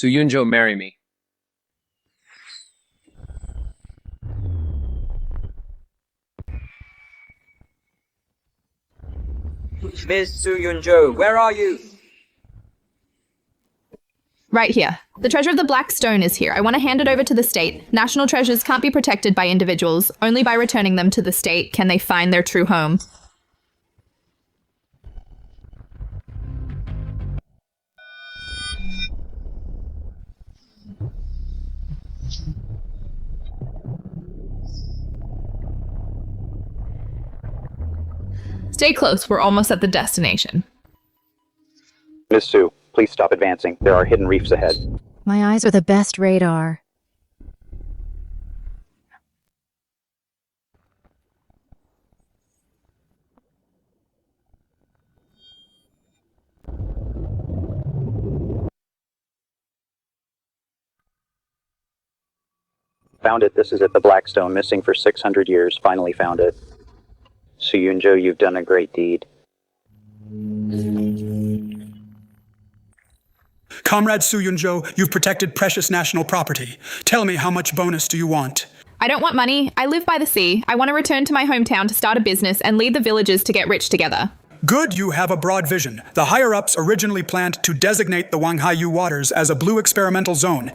So Yunzhou, marry me. Miss Su Yunzhou, where are you? Right here. The treasure of the Black Stone is here. I want to hand it over to the state. National treasures can't be protected by individuals. Only by returning them to the state can they find their true home. Stay close, we're almost at the destination. Miss Sue, please stop advancing. There are hidden reefs ahead. My eyes are the best radar. Found it. This is at the Blackstone, missing for 600 years. Finally found it. Su Yunzhou, you've done a great deed. Comrade Su Yunzhou, you've protected precious national property. Tell me, how much bonus do you want? I don't want money. I live by the sea. I want to return to my hometown to start a business and lead the villagers to get rich together. Good, you have a broad vision. The higher-ups originally planned to designate the Wanghaiyu waters as a blue experimental zone.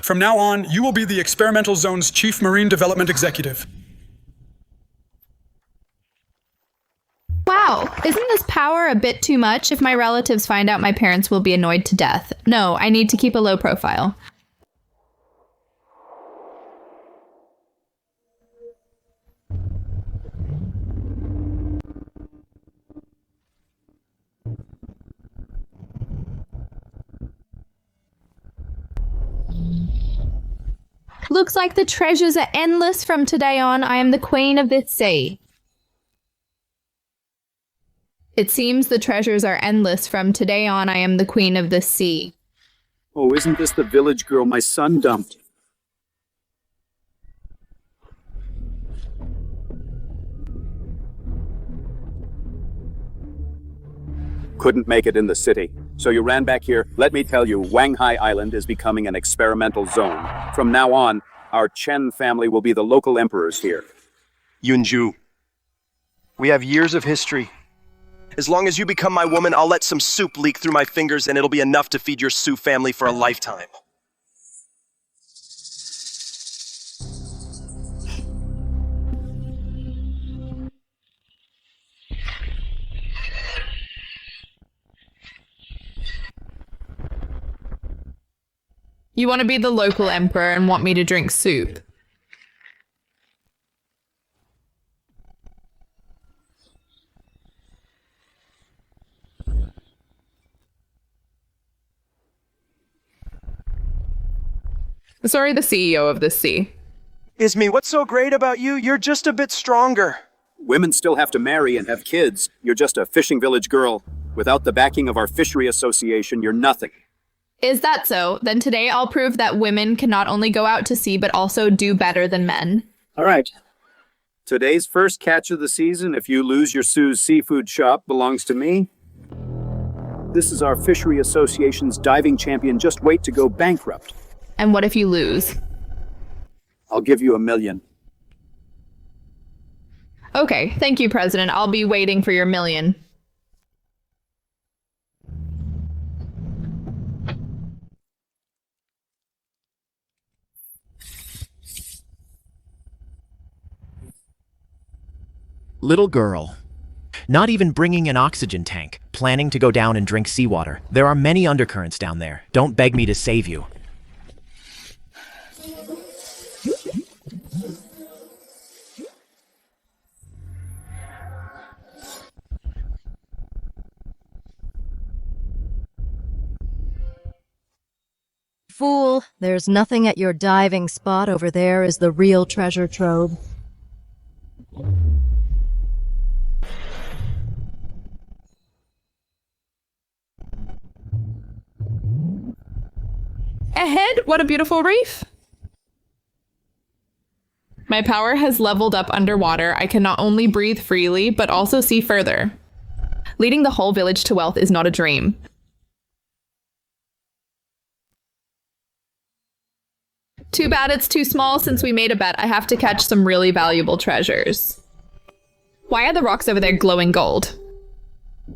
From now on, you will be the experimental zone's chief marine development executive. Wow, isn't this power a bit too much? If my relatives find out, my parents will be annoyed to death. No, I need to keep a low profile. Looks like the treasures are endless from today on. I am the queen of this sea. It seems the treasures are endless from today on. I am the queen of the sea. Oh, isn't this the village girl my son dumped? Couldn't make it in the city, so you ran back here. Let me tell you, Wanghai Island is becoming an experimental zone. From now on, our Chen family will be the local emperors here. Yunzhou, we have years of history. As long as you become my woman, I'll let some soup leak through my fingers and it'll be enough to feed your Su family for a lifetime. You want to be the local emperor and want me to drink soup? Sorry, the CEO of this sea. Ismi, what's so great about you? You're just a bit stronger. Women still have to marry and have kids. You're just a fishing village girl. Without the backing of our fishery association, you're nothing. Is that so? Then today I'll prove that women can not only go out to sea, but also do better than men. All right. Today's first catch of the season, if you lose your Sue's seafood shop, belongs to me. This is our fishery association's diving champion. Just wait to go bankrupt. And what if you lose? I'll give you $1 million. Okay, thank you, President. I'll be waiting for your $1 million. Little girl. Not even bringing an oxygen tank, planning to go down and drink seawater. There are many undercurrents down there. Don't beg me to save you. Fool, there's nothing at your diving spot. Over there is the real treasure trove. Ahead, what a beautiful reef. My power has leveled up underwater. I can not only breathe freely, but also see further. Leading the whole village to wealth is not a dream. Too bad it's too small since we made a bet I have to catch some really valuable treasures. Why are the rocks over there glowing gold?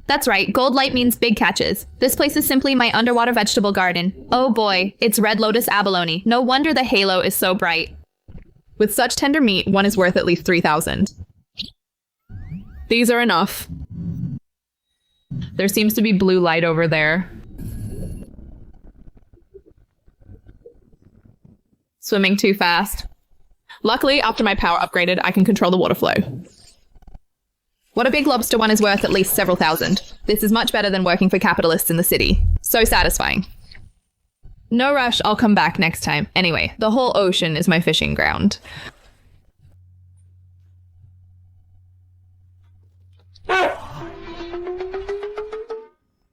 That's right, gold light means big catches. This place is simply my underwater vegetable garden. Oh boy, it's red lotus abalone. No wonder the halo is so bright. With such tender meat, one is worth at least 3,000. These are enough. There seems to be blue light over there. Swimming too fast. Luckily, after my power upgraded, I can control the water flow. What a big lobster one is worth at least several thousand. This is much better than working for capitalists in the city. So satisfying. No rush, I'll come back next time. Anyway, the whole ocean is my fishing ground.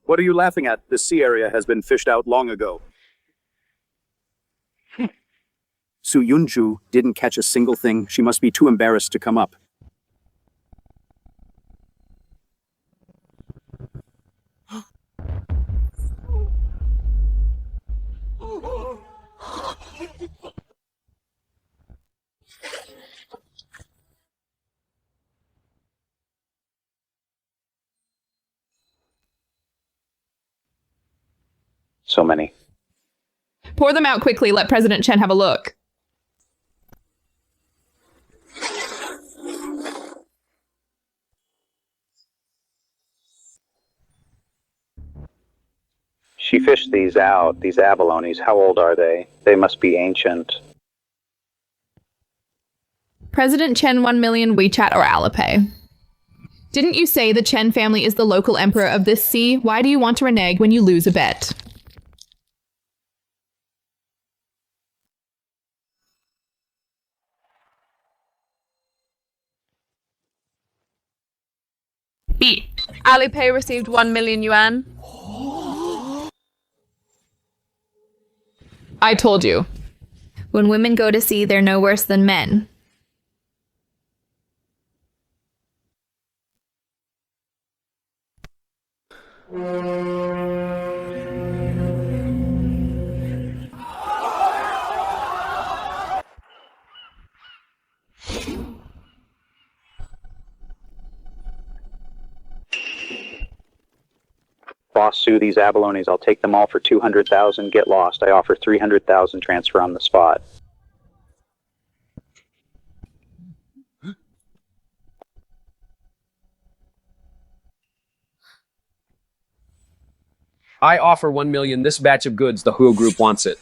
What are you laughing at? This sea area has been fished out long ago. Yunzhou didn't catch a single thing. She must be too embarrassed to come up. So many. Pour them out quickly, let President Chen have a look. She fished these out, these abalones. How old are they? They must be ancient. President Chen 1 million WeChat or Alipay. Didn't you say the Chen family is the local emperor of this sea? Why do you want to renege when you lose a bet? B. Alipay received 1 million yuan. I told you. When women go to sea, they're no worse than men. Boss, sue these abalones. I'll take them all for 200,000. Get lost. I offer 300,000 transfer on the spot. I offer 1 million. This batch of goods, the Huo Group wants it.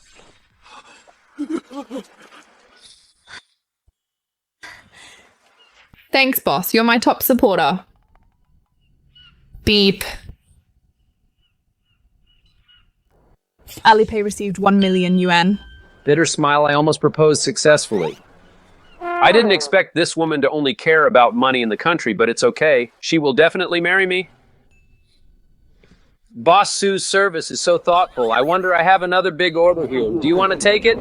Thanks, boss. You're my top supporter. Beep. Alipay received 1 million yuan. Bitter smile, I almost proposed successfully. I didn't expect this woman to only care about money in the country, but it's okay. She will definitely marry me. Boss Sue's service is so thoughtful. I wonder I have another big order here. Do you want to take it?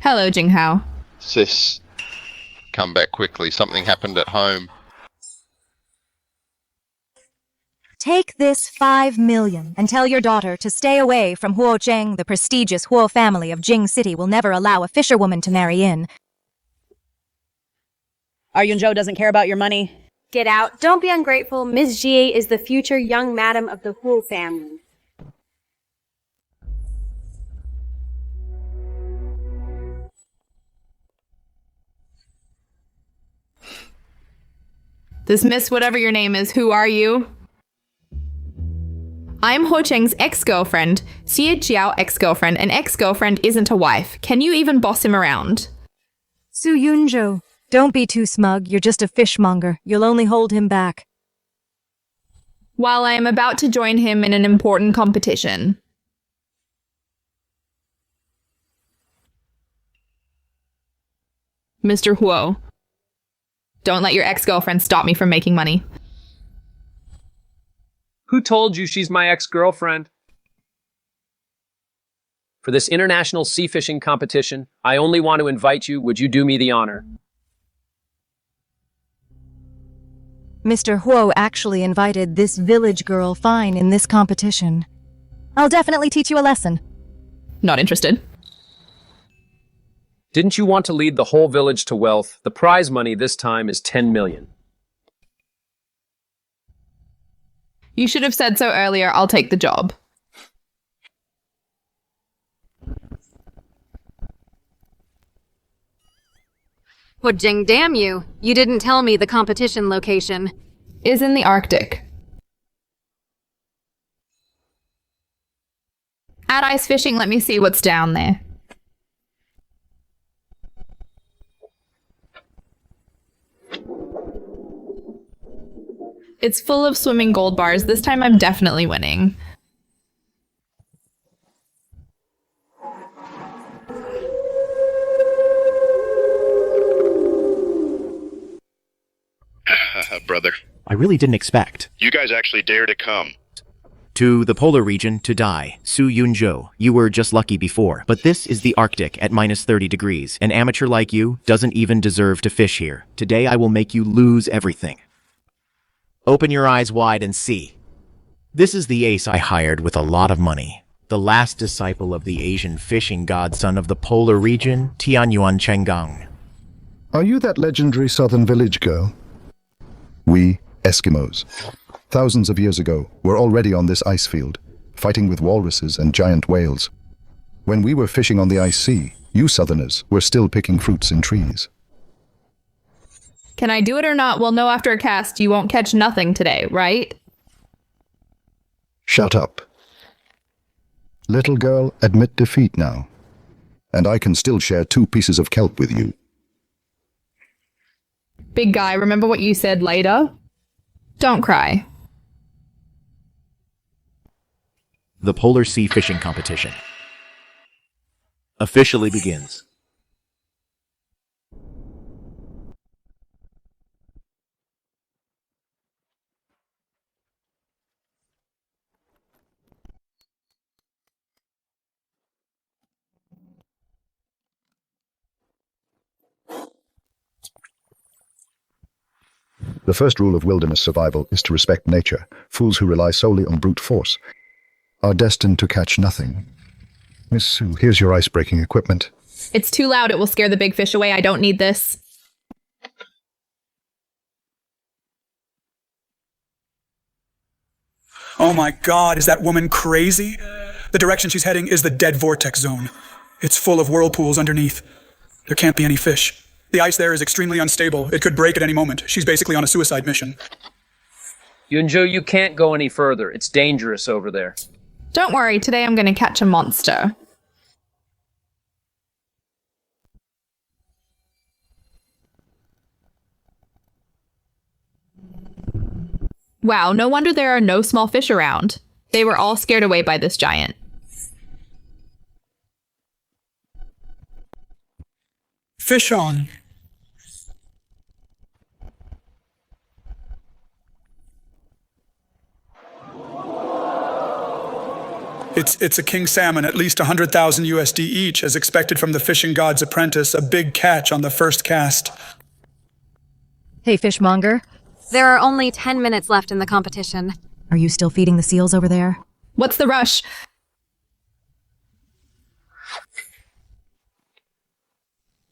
Hello, Jinghao. Sis, come back quickly. Something happened at home. Take this 5 million and tell your daughter to stay away from Huo Cheng. The prestigious Huo family of Jing City will never allow a fisherwoman to marry in. Our Yunzhou doesn't care about your money. Get out. Don't be ungrateful. Ms. Jie is the future young madam of the Huo family. Dismiss whatever your name is. Who are you? I'm Ho Cheng's ex-girlfriend. Xie Jiao ex-girlfriend. An ex-girlfriend isn't a wife. Can you even boss him around? Yunzhou, don't be too smug. You're just a fishmonger. You'll only hold him back. While I am about to join him in an important competition. Mr. Huo, don't let your ex-girlfriend stop me from making money. Who told you she's my ex-girlfriend? For this international sea fishing competition, I only want to invite you. Would you do me the honor? Mr. Huo actually invited this village girl fine in this competition. I'll definitely teach you a lesson. Not interested. Didn't you want to lead the whole village to wealth? The prize money this time is 10 million. You should have said so earlier. I'll take the job. Well, Jing, damn you. You didn't tell me the competition location. Is in the Arctic. At ice fishing, let me see what's down there. It's full of swimming gold bars. This time I'm definitely winning. Brother. I really didn't expect. You guys actually dare to come. To the polar region to die. Su Yunzhou, you were just lucky before. But this is the Arctic at minus 30 degrees. An amateur like you doesn't even deserve to fish here. Today I will make you lose everything. Open your eyes wide and see. This is the ace I hired with a lot of money. The last disciple of the Asian fishing godson of the polar region, Tianyuan Chenggang. Are you that legendary southern village girl? We, Eskimos, thousands of years ago, were already on this ice field, fighting with walruses and giant whales. When we were fishing on the ice sea, you southerners were still picking fruits in trees. Can I do it or not? We'll know after a cast. You won't catch nothing today, right? Shut up. Little girl, admit defeat now. And I can still share 2 pieces of kelp with you. Big guy, remember what you said later? Don't cry. The Polar Sea Fishing Competition officially begins. The first rule of wilderness survival is to respect nature. Fools who rely solely on brute force are destined to catch nothing. Miss Sue, here's your ice-breaking equipment. It's too loud. It will scare the big fish away. I don't need this. Oh my god, is that woman crazy? The direction she's heading is the dead vortex zone. It's full of whirlpools underneath. There can't be any fish. The ice there is extremely unstable. It could break at any moment. She's basically on a suicide mission. Yunzhou, you can't go any further. It's dangerous over there. Don't worry. Today I'm going to catch a monster. Wow, no wonder there are no small fish around. They were all scared away by this giant. Fish on. It's a king salmon, at least 100,000 USD each, as expected from the fishing god's apprentice, a big catch on the first cast. Hey, fishmonger. There are only 10 minutes left in the competition. Are you still feeding the seals over there? What's the rush?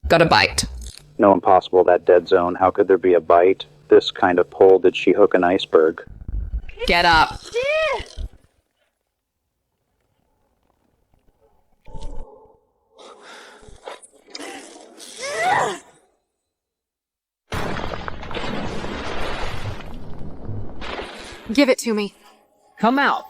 Got a bite. No, impossible, that dead zone. How could there be a bite? This kind of pole, did she hook an iceberg? Get up. Give it to me. Come out.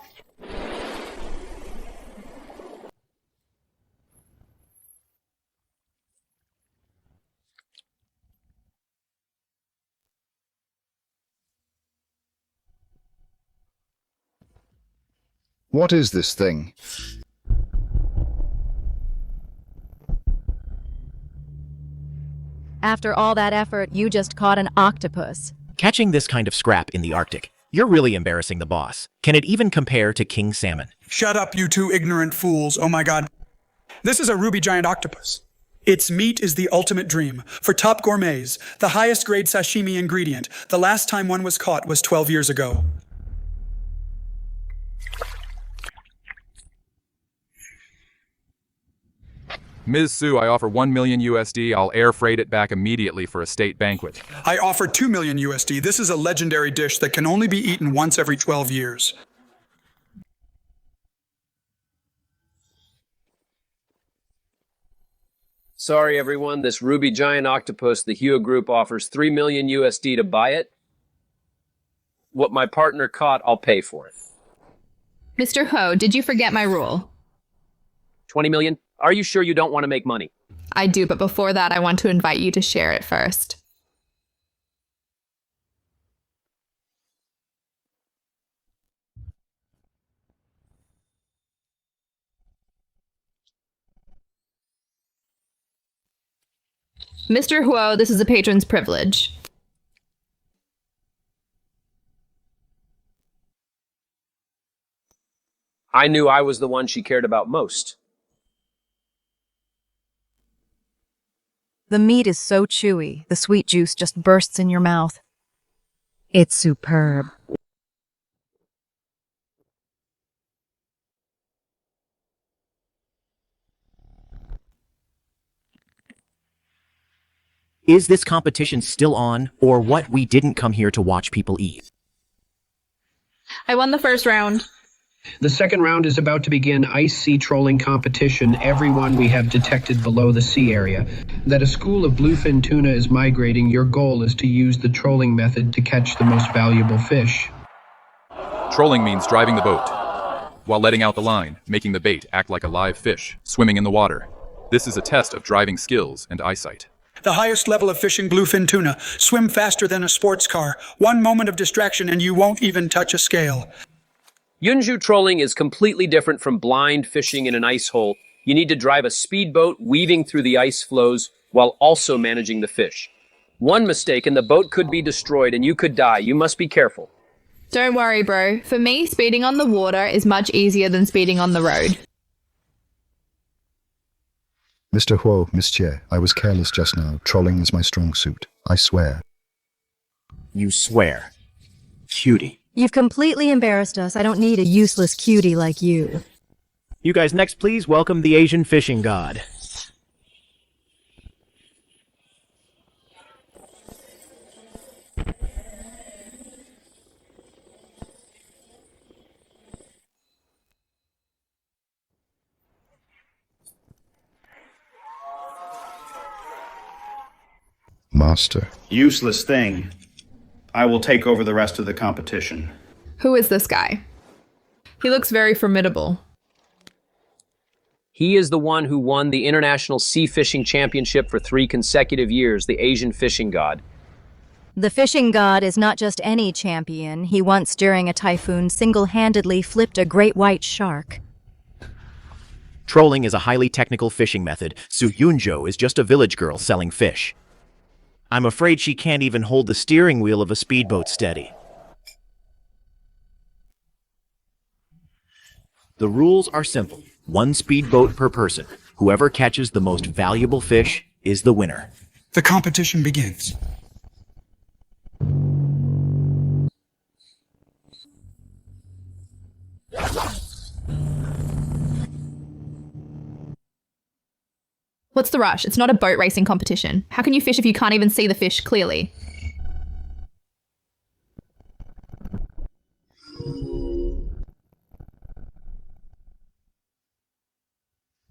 What is this thing? After all that effort, you just caught an octopus. Catching this kind of scrap in the Arctic, you're really embarrassing the boss. Can it even compare to king salmon? Shut up, you 2 ignorant fools. Oh my god. This is a ruby giant octopus. Its meat is the ultimate dream. For top gourmets, the highest grade sashimi ingredient. The last time one was caught was 12 years ago. Ms. Su, I offer 1 million USD. I'll air freight it back immediately for a state banquet. I offer 2 million USD. This is a legendary dish that can only be eaten once every 12 years. Sorry, everyone. This ruby giant octopus, the Hua Group offers 3 million USD to buy it. What my partner caught, I'll pay for it. Mr. Ho, did you forget my rule? 20 million? Are you sure you don't want to make money? I do, but before that, I want to invite you to share it first. Mr. Huo, this is a patron's privilege. I knew I was the one she cared about most. The meat is so chewy, the sweet juice just bursts in your mouth. It's superb. Is this competition still on, or what? We didn't come here to watch people eat. I won the first round. The second round is about to begin. Ice sea trolling competition. Everyone we have detected below the sea area. That a school of bluefin tuna is migrating. Your goal is to use the trolling method to catch the most valuable fish. Trolling means driving the boat, while letting out the line, making the bait act like a live fish, swimming in the water. This is a test of driving skills and eyesight. The highest level of fishing bluefin tuna. Swim faster than a sports car. One moment of distraction and you won't even touch a scale. Yunzhou trolling is completely different from blind fishing in an ice hole. You need to drive a speedboat weaving through the ice floes while also managing the fish. One mistake and the boat could be destroyed and you could die. You must be careful. Don't worry, bro. For me, speeding on the water is much easier than speeding on the road. Mr. Huo, Miss Jie, I was careless just now. Trolling is my strong suit. I swear. You swear. Cutie. You've completely embarrassed us. I don't need a useless cutie like you. You guys next, please welcome the Asian fishing god. Master. Useless thing. I will take over the rest of the competition. Who is this guy? He looks very formidable. He is the one who won the International Sea Fishing Championship for 3 consecutive years, the Asian fishing god. The fishing god is not just any champion. He once, during a typhoon, single-handedly flipped a great white shark. Trolling is a highly technical fishing method. Su Yunzhou is just a village girl selling fish. I'm afraid she can't even hold the steering wheel of a speedboat steady. The rules are simple. 1 speedboat per person. Whoever catches the most valuable fish is the winner. The competition begins. What's the rush? It's not a boat racing competition. How can you fish if you can't even see the fish clearly?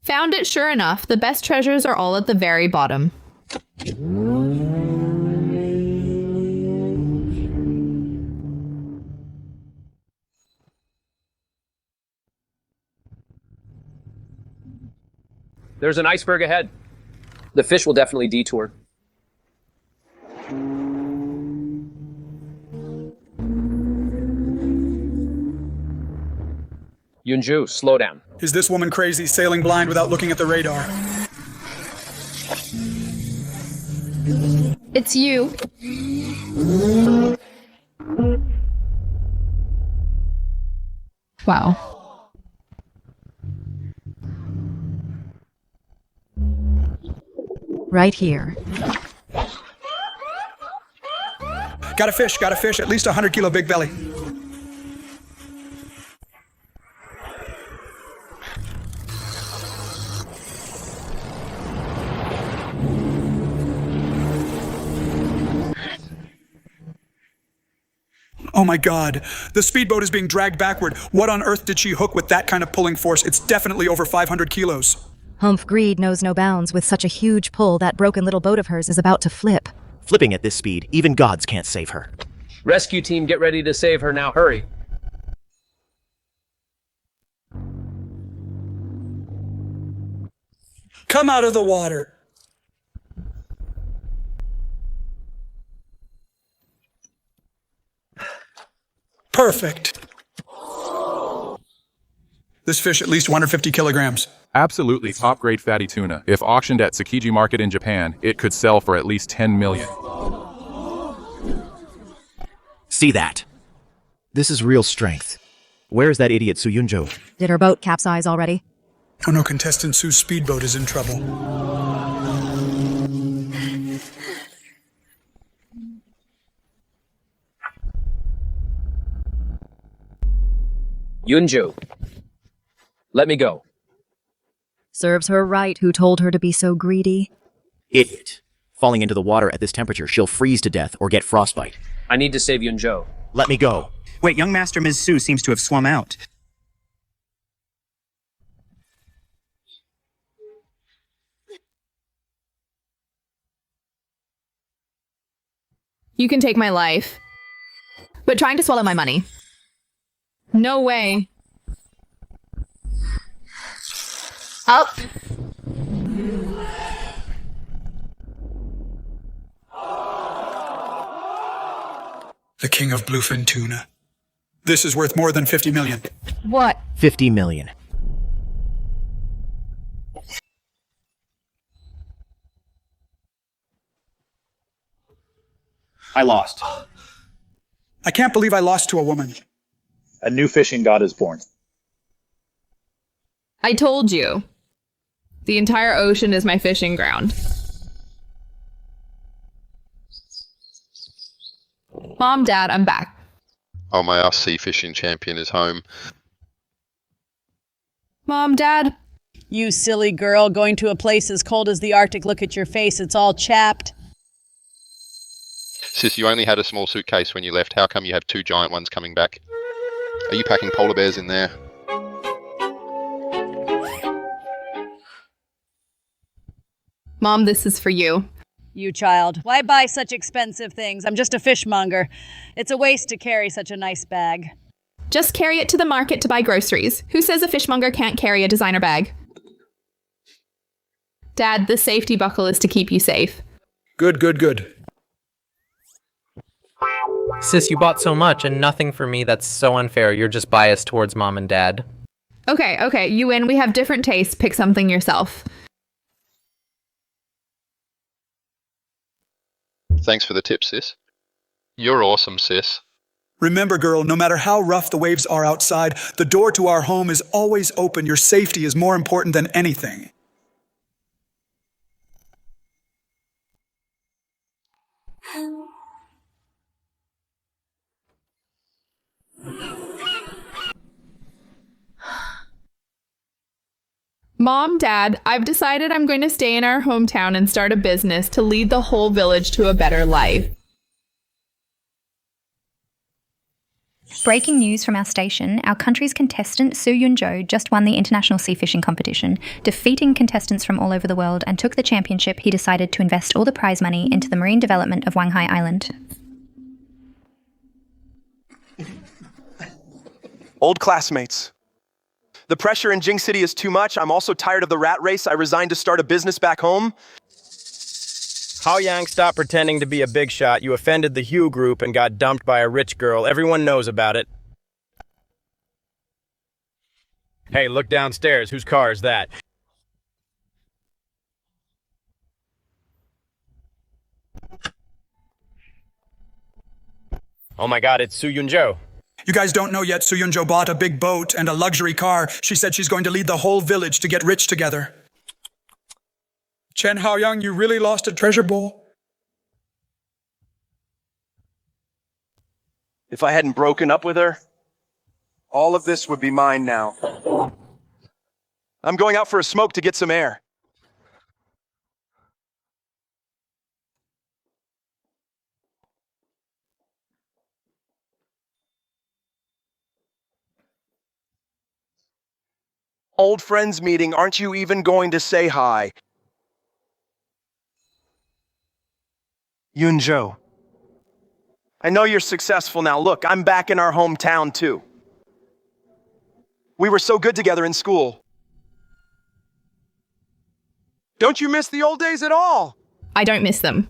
Found it, sure enough. The best treasures are all at the very bottom. There's an iceberg ahead. The fish will definitely detour. Yunzhou, slow down. Is this woman crazy, sailing blind without looking at the radar? It's you. Wow. Right here. Got a fish, at least 100 kilo big belly. Oh my god. The speedboat is being dragged backward. What on earth did she hook with that kind of pulling force? It's definitely over 500 kilos. Humph greed knows no bounds. With such a huge pull, that broken little boat of hers is about to flip. Flipping at this speed, even gods can't save her. Rescue team, get ready to save her now. Hurry. Come out of the water. Perfect. This fish at least 150 kilograms. Absolutely top-grade fatty tuna. If auctioned at Tsukiji Market in Japan, it could sell for at least 10 million. See that? This is real strength. Where is that idiot Yunzhou? Did her boat capsize already? Oh no, contestant Sue's speedboat is in trouble. Yunzhou, let me go. Serves her right, who told her to be so greedy. Idiot. Falling into the water at this temperature, she'll freeze to death or get frostbite. I need to save Yunzhou. Let me go. Wait, young Master Ms. Su seems to have swum out. You can take my life. But trying to swallow my money. No way. Up. The king of bluefin tuna. This is worth more than 50 million. What? 50 million. I lost. I can't believe I lost to a woman. A new fishing god is born. I told you. The entire ocean is my fishing ground. Mom, Dad, I'm back. Oh, my RC fishing champion is home. Mom, Dad. You silly girl, going to a place as cold as the Arctic. Look at your face, it's all chapped. Sis, you only had a small suitcase when you left. How come you have two giant ones coming back? Are you packing polar bears in there? Mom, this is for you. You child, why buy such expensive things? I'm just a fishmonger. It's a waste to carry such a nice bag. Just carry it to the market to buy groceries. Who says a fishmonger can't carry a designer bag? Dad, the safety buckle is to keep you safe. Good, good, good. Sis, you bought so much and nothing for me. That's so unfair. You're just biased towards Mom and Dad. Okay, you win. We have different tastes. Pick something yourself. Thanks for the tip, sis. You're awesome, sis. Remember, girl, no matter how rough the waves are outside, the door to our home is always open. Your safety is more important than anything. Mom, Dad, I've decided I'm going to stay in our hometown and start a business to lead the whole village to a better life. Breaking news from our station, our country's contestant Su Yunzhou just won the international sea fishing competition, defeating contestants from all over the world, and took the championship. He decided to invest all the prize money into the marine development of Wanghai Island. Old classmates. The pressure in Jing City is too much. I'm also tired of the rat race. I resigned to start a business back home. Hao Yang, stop pretending to be a big shot. You offended the Hugh group and got dumped by a rich girl. Everyone knows about it. Hey, look downstairs. Whose car is that? Oh my god, it's Su Yunzhou. You guys don't know yet, Su Yunzhou bought a big boat and a luxury car. She said she's going to lead the whole village to get rich together. Chen Haoyang, you really lost a treasure bowl? If I hadn't broken up with her, all of this would be mine now. I'm going out for a smoke to get some air. Old friends meeting, aren't you even going to say hi? Yunzhou. I know you're successful now. Look, I'm back in our hometown too. We were so good together in school. Don't you miss the old days at all? I don't miss them.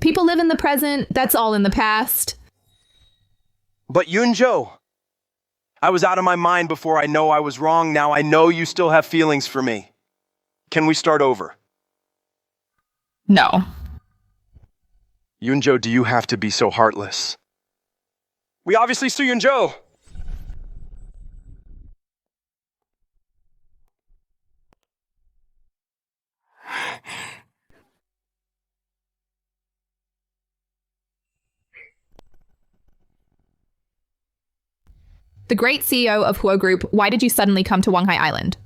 People live in the present, that's all in the past. But Yunzhou, I was out of my mind before I know I was wrong. Now I know you still have feelings for me. Can we start over? No. Yunzhou, do you have to be so heartless? We obviously sue Yunzhou. The great CEO of Huo Group, why did you suddenly come to Wanghai Island?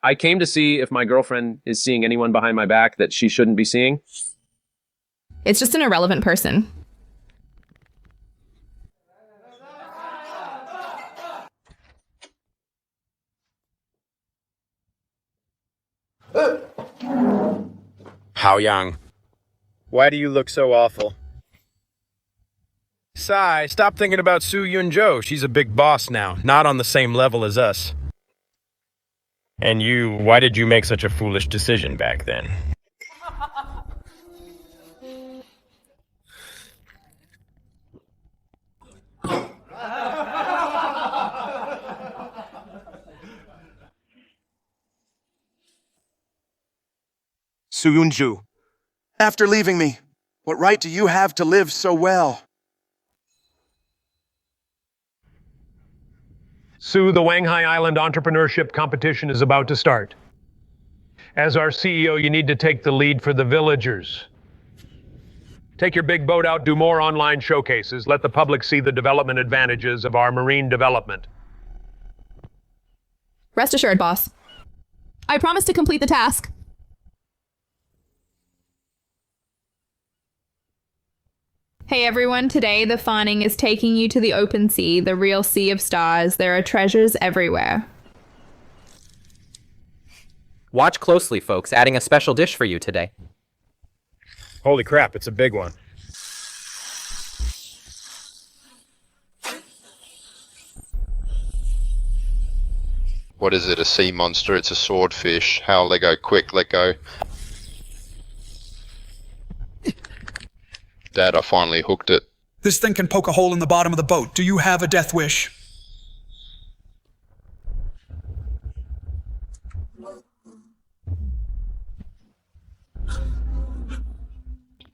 I came to see if my girlfriend is seeing anyone behind my back that she shouldn't be seeing. It's just an irrelevant person. How young? Why do you look so awful? Sai, stop thinking about Su Yunzhou. She's a big boss now, not on the same level as us. And you, why did you make such a foolish decision back then? Su Yunzhou, after leaving me, what right do you have to live so well? Sue, the Wanghai Island entrepreneurship competition is about to start. As our CEO, you need to take the lead for the villagers. Take your big boat out, do more online showcases, let the public see the development advantages of our marine development. Rest assured, boss. I promise to complete the task. Hey everyone, today the fawning is taking you to the open sea, the real sea of stars. There are treasures everywhere. Watch closely, folks. Adding a special dish for you today. Holy crap, it's a big one. What is it, a sea monster? It's a swordfish. How let go, quick, let go. Dad, I finally hooked it. This thing can poke a hole in the bottom of the boat. Do you have a death wish?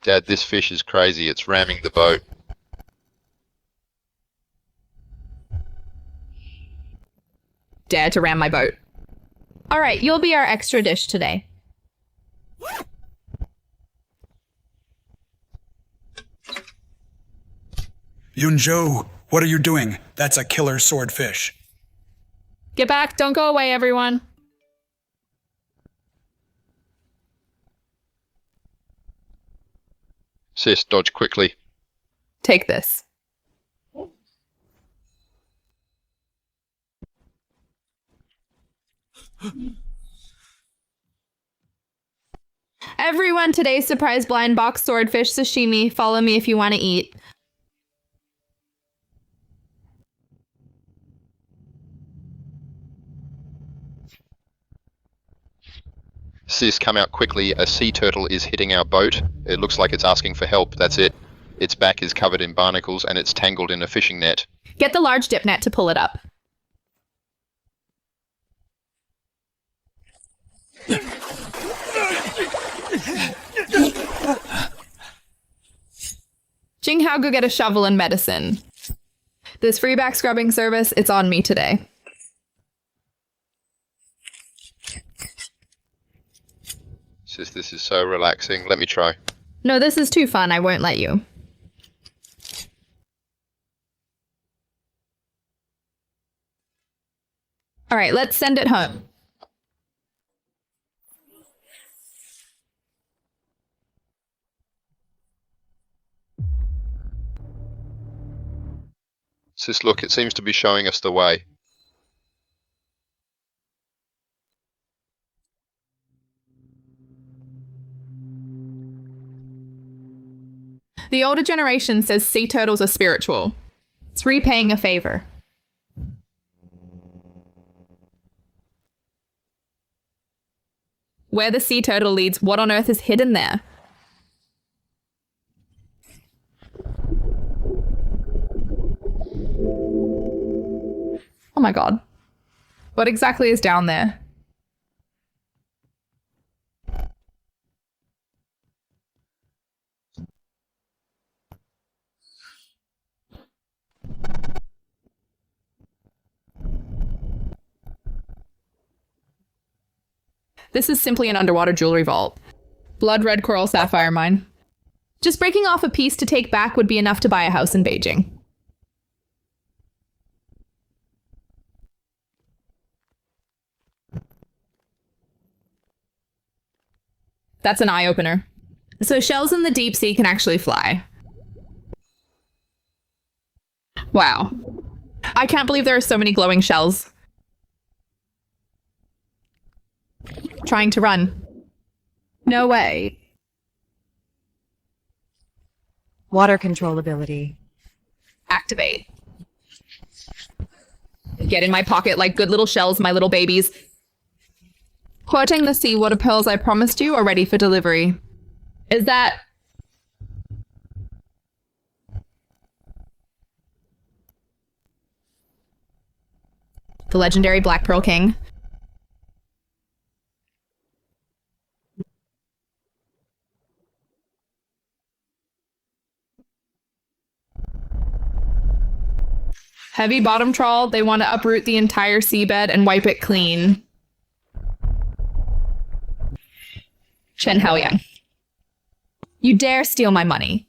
Dad, this fish is crazy. It's ramming the boat. Dare to ram my boat. All right, you'll be our extra dish today. Yunzhou, what are you doing? That's a killer swordfish. Get back, don't go away, everyone. Sis, dodge quickly. Take this. Everyone, today's surprise blind box swordfish sashimi. Follow me if you want to eat. Sis, come out quickly. A sea turtle is hitting our boat. It looks like it's asking for help. That's it. Its back is covered in barnacles and it's tangled in a fishing net. Get the large dip net to pull it up. Jinghao, go get a shovel and medicine. This free back scrubbing service, it's on me today. Sis, this is so relaxing. Let me try. No, this is too fun. I won't let you. All right, let's send it home. Sis, look, it seems to be showing us the way. The older generation says sea turtles are spiritual. It's repaying a favor. Where the sea turtle leads, what on earth is hidden there? Oh my god. What exactly is down there? This is simply an underwater jewelry vault. Blood red coral sapphire mine. Just breaking off a piece to take back would be enough to buy a house in Beijing. That's an eye-opener. So shells in the deep sea can actually fly. Wow. I can't believe there are so many glowing shells. Trying to run. No way. Water control ability. Activate. Get in my pocket like good little shells, my little babies. Quoting the seawater pearls I promised you are ready for delivery. Is that... the legendary Black Pearl King? Heavy bottom trawl, they want to uproot the entire seabed and wipe it clean. Chen Haoyang. You dare steal my money.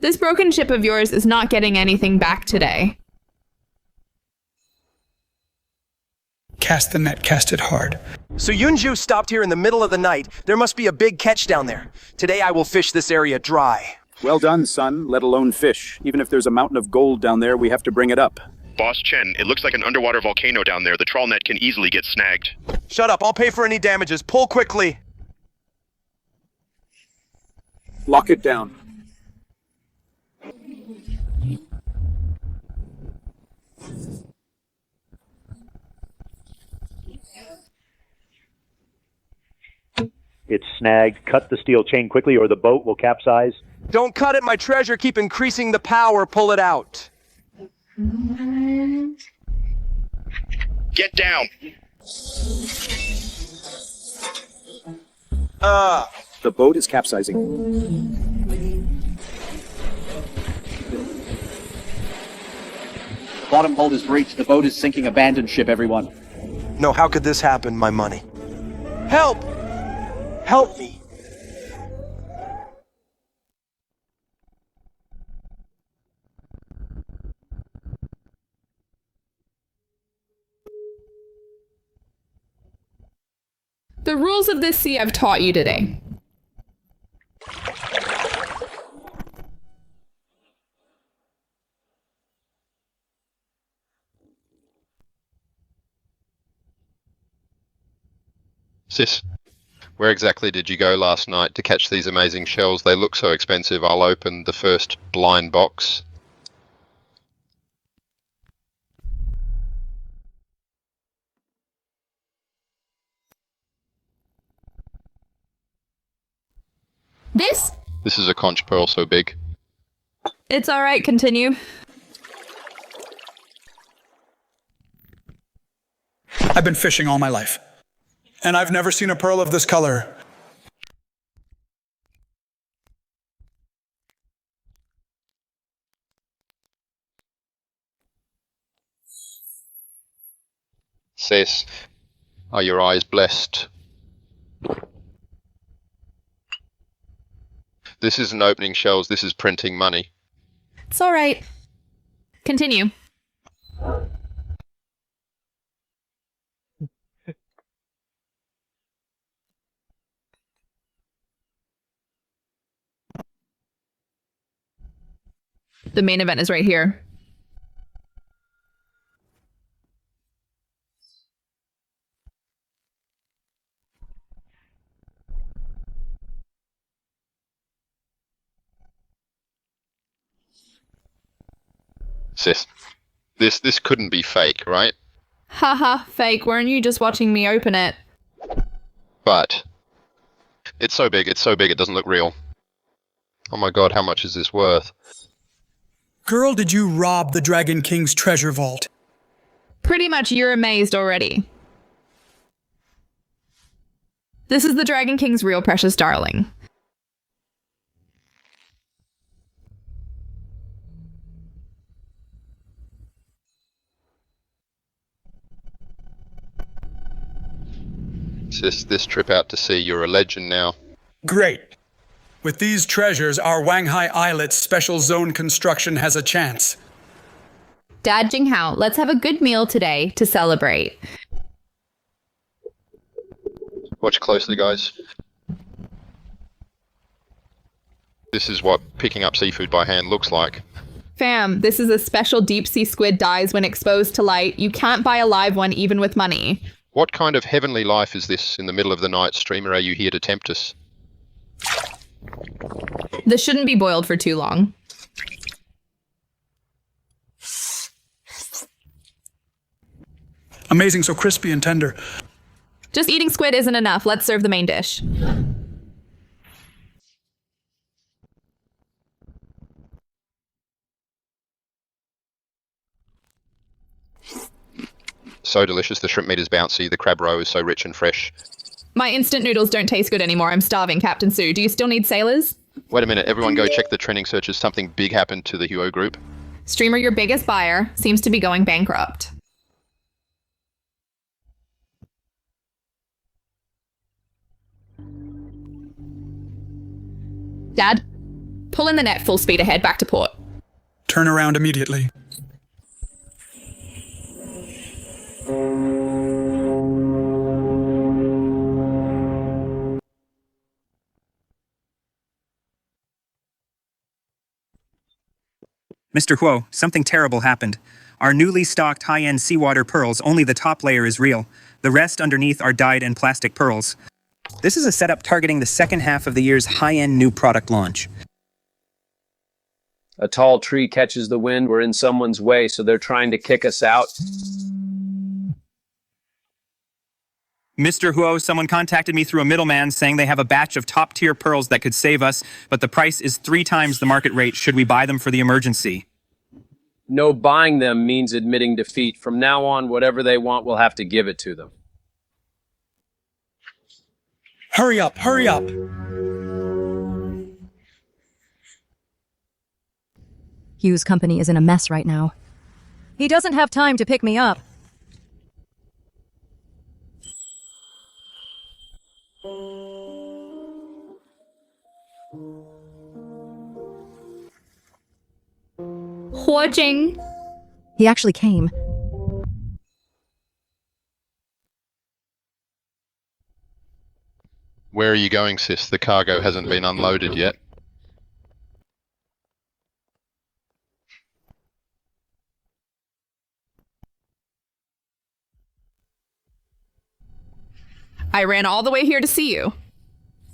This broken ship of yours is not getting anything back today. Cast the net, cast it hard. So Yunzhou stopped here in the middle of the night. There must be a big catch down there. Today I will fish this area dry. Well done, son, let alone fish. Even if there's a mountain of gold down there, we have to bring it up. Boss Chen, it looks like an underwater volcano down there. The trawl net can easily get snagged. Shut up, I'll pay for any damages. Pull quickly. Lock it down. It's snagged. Cut the steel chain quickly or the boat will capsize. Don't cut it, my treasure. Keep increasing the power. Pull it out. Get down! The boat is capsizing. Bottom hold is breached. The boat is sinking. Abandon ship, everyone. No, how could this happen, my money? Help! Help me! The rules of this sea I've taught you today. Sis, where exactly did you go last night to catch these amazing shells? They look so expensive. I'll open the first blind box. This? This is a conch pearl so big. It's alright, continue. I've been fishing all my life, and I've never seen a pearl of this color. Sis, are your eyes blessed? This isn't opening shells, this is printing money. It's alright. Continue. The main event is right here. Sis, this couldn't be fake, right? Haha, fake. Weren't you just watching me open it? But it's so big it doesn't look real. Oh my god, how much is this worth? Girl, did you rob the Dragon King's treasure vault? Pretty much you're amazed already. This is the Dragon King's real precious darling. Sis, this trip out to sea, you're a legend now. Great. With these treasures, our Wanghai Islet's special zone construction has a chance. Dad Jinghao, let's have a good meal today to celebrate. Watch closely, guys. This is what picking up seafood by hand looks like. Fam, this is a special deep-sea squid dies when exposed to light. You can't buy a live one even with money. What kind of heavenly life is this in the middle of the night? Streamer, are you here to tempt us? This shouldn't be boiled for too long. Amazing, so crispy and tender. Just eating squid isn't enough. Let's serve the main dish. So delicious, the shrimp meat is bouncy, the crab roe is so rich and fresh. My instant noodles don't taste good anymore. I'm starving, Captain Sue. Do you still need sailors? Wait a minute, everyone go check the trending searches. Something big happened to the Huo group. Streamer, your biggest buyer, seems to be going bankrupt. Dad, pull in the net full speed ahead back to port. Turn around immediately. Mr. Huo, something terrible happened. Our newly stocked high-end seawater pearls, only the top layer is real. The rest underneath are dyed and plastic pearls. This is a setup targeting the second half of the year's high-end new product launch. A tall tree catches the wind. We're in someone's way, so they're trying to kick us out. Mr. Huo, someone contacted me through a middleman saying they have a batch of top-tier pearls that could save us, but the price is 3 times the market rate. Should we buy them for the emergency? No, buying them means admitting defeat. From now on, whatever they want, we'll have to give it to them. Hurry up, hurry up! Hugh's company is in a mess right now. He doesn't have time to pick me up. Huojing. He actually came. Where are you going, sis? The cargo hasn't been unloaded yet. I ran all the way here to see you.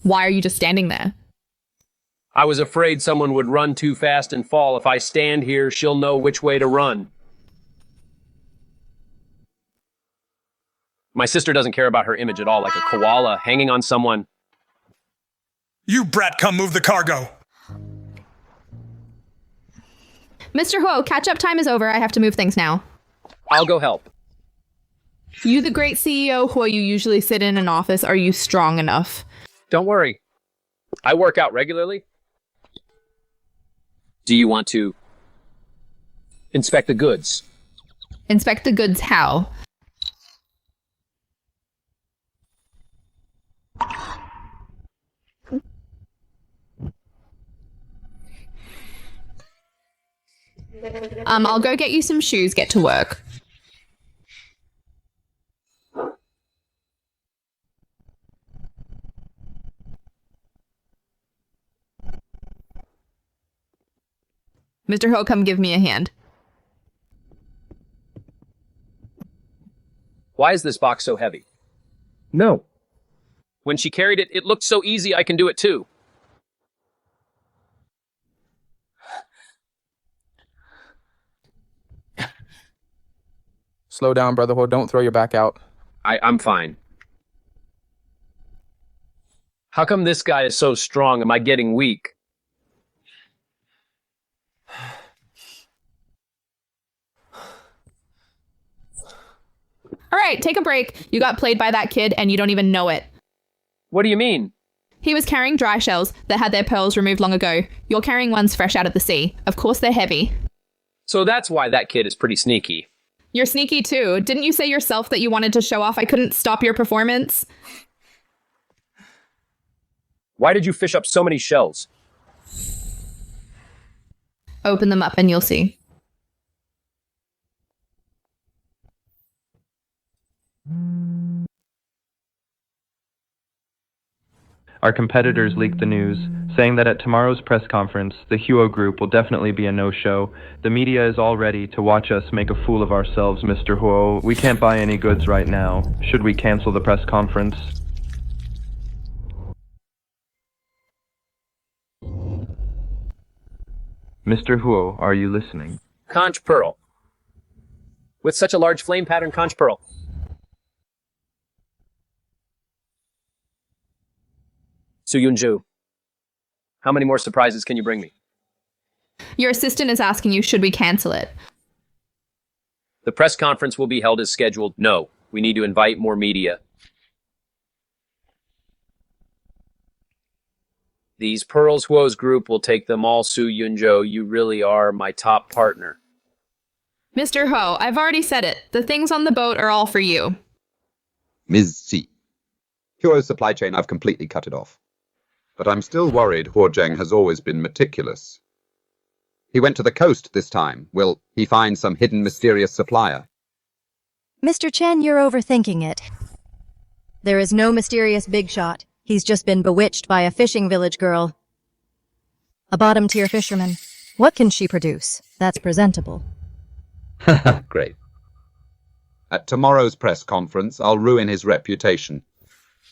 Why are you just standing there? I was afraid someone would run too fast and fall. If I stand here, she'll know which way to run. My sister doesn't care about her image at all, like a koala hanging on someone. You brat, come move the cargo! Mr. Huo, catch-up time is over. I have to move things now. I'll go help. You the great CEO Huo, you usually sit in an office. Are you strong enough? Don't worry. I work out regularly. Do you want to inspect the goods? Inspect the goods how? I'll go get you some shoes. Get to work. Mr. Ho, come give me a hand. Why is this box so heavy? No. When she carried it, it looked so easy I can do it too. Slow down, Brotherhood. Don't throw your back out. I'm fine. How come this guy is so strong? Am I getting weak? All right, take a break. You got played by that kid and you don't even know it. What do you mean? He was carrying dry shells that had their pearls removed long ago. You're carrying ones fresh out of the sea. Of course they're heavy. So that's why that kid is pretty sneaky. You're sneaky too. Didn't you say yourself that you wanted to show off I couldn't stop your performance? Why did you fish up so many shells? Open them up and you'll see. Our competitors leaked the news, saying that at tomorrow's press conference, the Huo Group will definitely be a no-show. The media is all ready to watch us make a fool of ourselves, Mr. Huo. We can't buy any goods right now. Should we cancel the press conference? Mr. Huo, are you listening? Conch pearl. With such a large flame pattern conch pearl. So Yunzhou, how many more surprises can you bring me? Your assistant is asking you, should we cancel it? The press conference will be held as scheduled. No, we need to invite more media. These Pearls Huo's group will take them all, Su Yunzhou. You really are my top partner. Mr. Ho, I've already said it. The things on the boat are all for you. Ms. C. Huo's supply chain, I've completely cut it off. But I'm still worried Huozheng has always been meticulous. He went to the coast this time. Will he find some hidden mysterious supplier? Mr. Chen, you're overthinking it. There is no mysterious big shot. He's just been bewitched by a fishing village girl. A bottom-tier fisherman. What can she produce that's presentable? Great. At tomorrow's press conference, I'll ruin his reputation.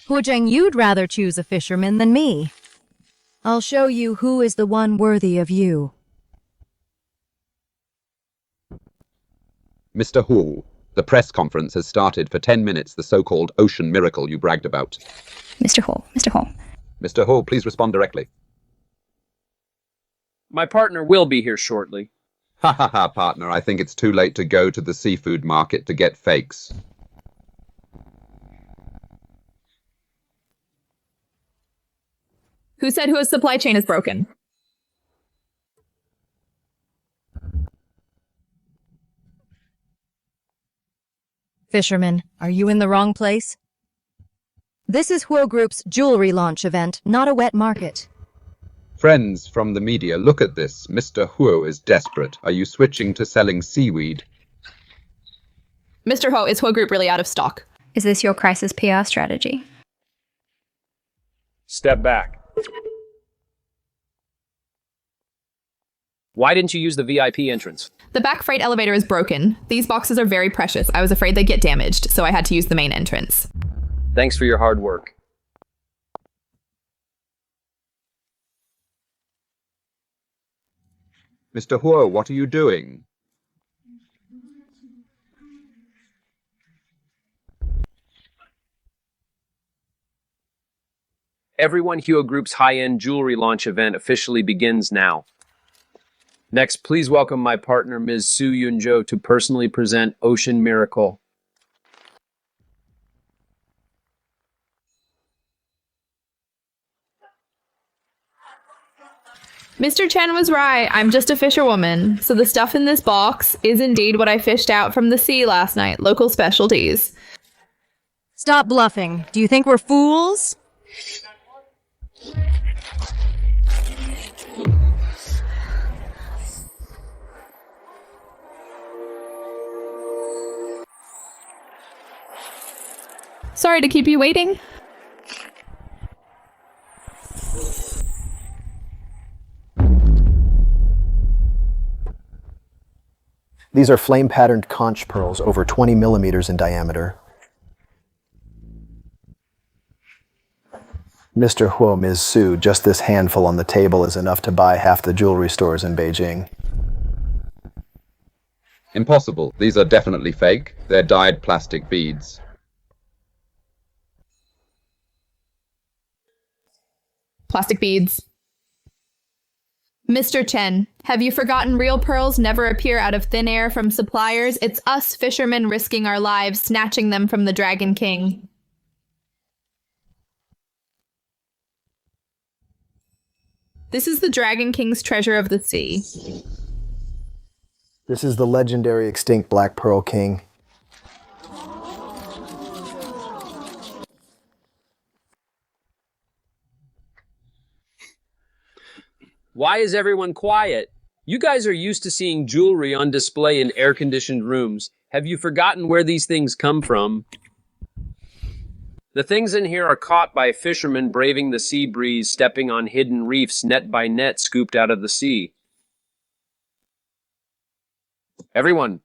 Huozheng, you'd rather choose a fisherman than me. I'll show you who is the one worthy of you. Mr. Huo, the press conference has started for 10 minutes, the so-called ocean miracle you bragged about. Mr. Hall, Mr. Hall. Mr. Huo, please respond directly. My partner will be here shortly. Ha ha ha, partner, I think it's too late to go to the seafood market to get fakes. Who said whose supply chain is broken? Fisherman, are you in the wrong place? This is Huo Group's jewelry launch event, not a wet market. Friends from the media, look at this. Mr. Huo is desperate. Are you switching to selling seaweed? Mr. Ho, is Huo Group really out of stock? Is this your crisis PR strategy? Step back. Why didn't you use the VIP entrance? The back freight elevator is broken. These boxes are very precious. I was afraid they'd get damaged, so I had to use the main entrance. Thanks for your hard work. Mr. Huo, what are you doing? Everyone Huo Group's high-end jewelry launch event officially begins now. Next, please welcome my partner, Ms. Su Yunzhou, to personally present Ocean Miracle. Mr. Chen was right. I'm just a fisherwoman. So the stuff in this box is indeed what I fished out from the sea last night. Local specialties. Stop bluffing. Do you think we're fools? Sorry to keep you waiting. These are flame-patterned conch pearls over 20 millimeters in diameter. Mr. Huo, Ms. Su, just this handful on the table is enough to buy half the jewelry stores in Beijing. Impossible. These are definitely fake. They're dyed plastic beads. Plastic beads. Mr. Chen, have you forgotten real pearls never appear out of thin air from suppliers? It's us fishermen risking our lives, snatching them from the Dragon King. This is the Dragon King's treasure of the sea. This is the legendary extinct Black Pearl King. Why is everyone quiet? You guys are used to seeing jewelry on display in air-conditioned rooms. Have you forgotten where these things come from? The things in here are caught by fishermen braving the sea breeze, stepping on hidden reefs net by net scooped out of the sea. Everyone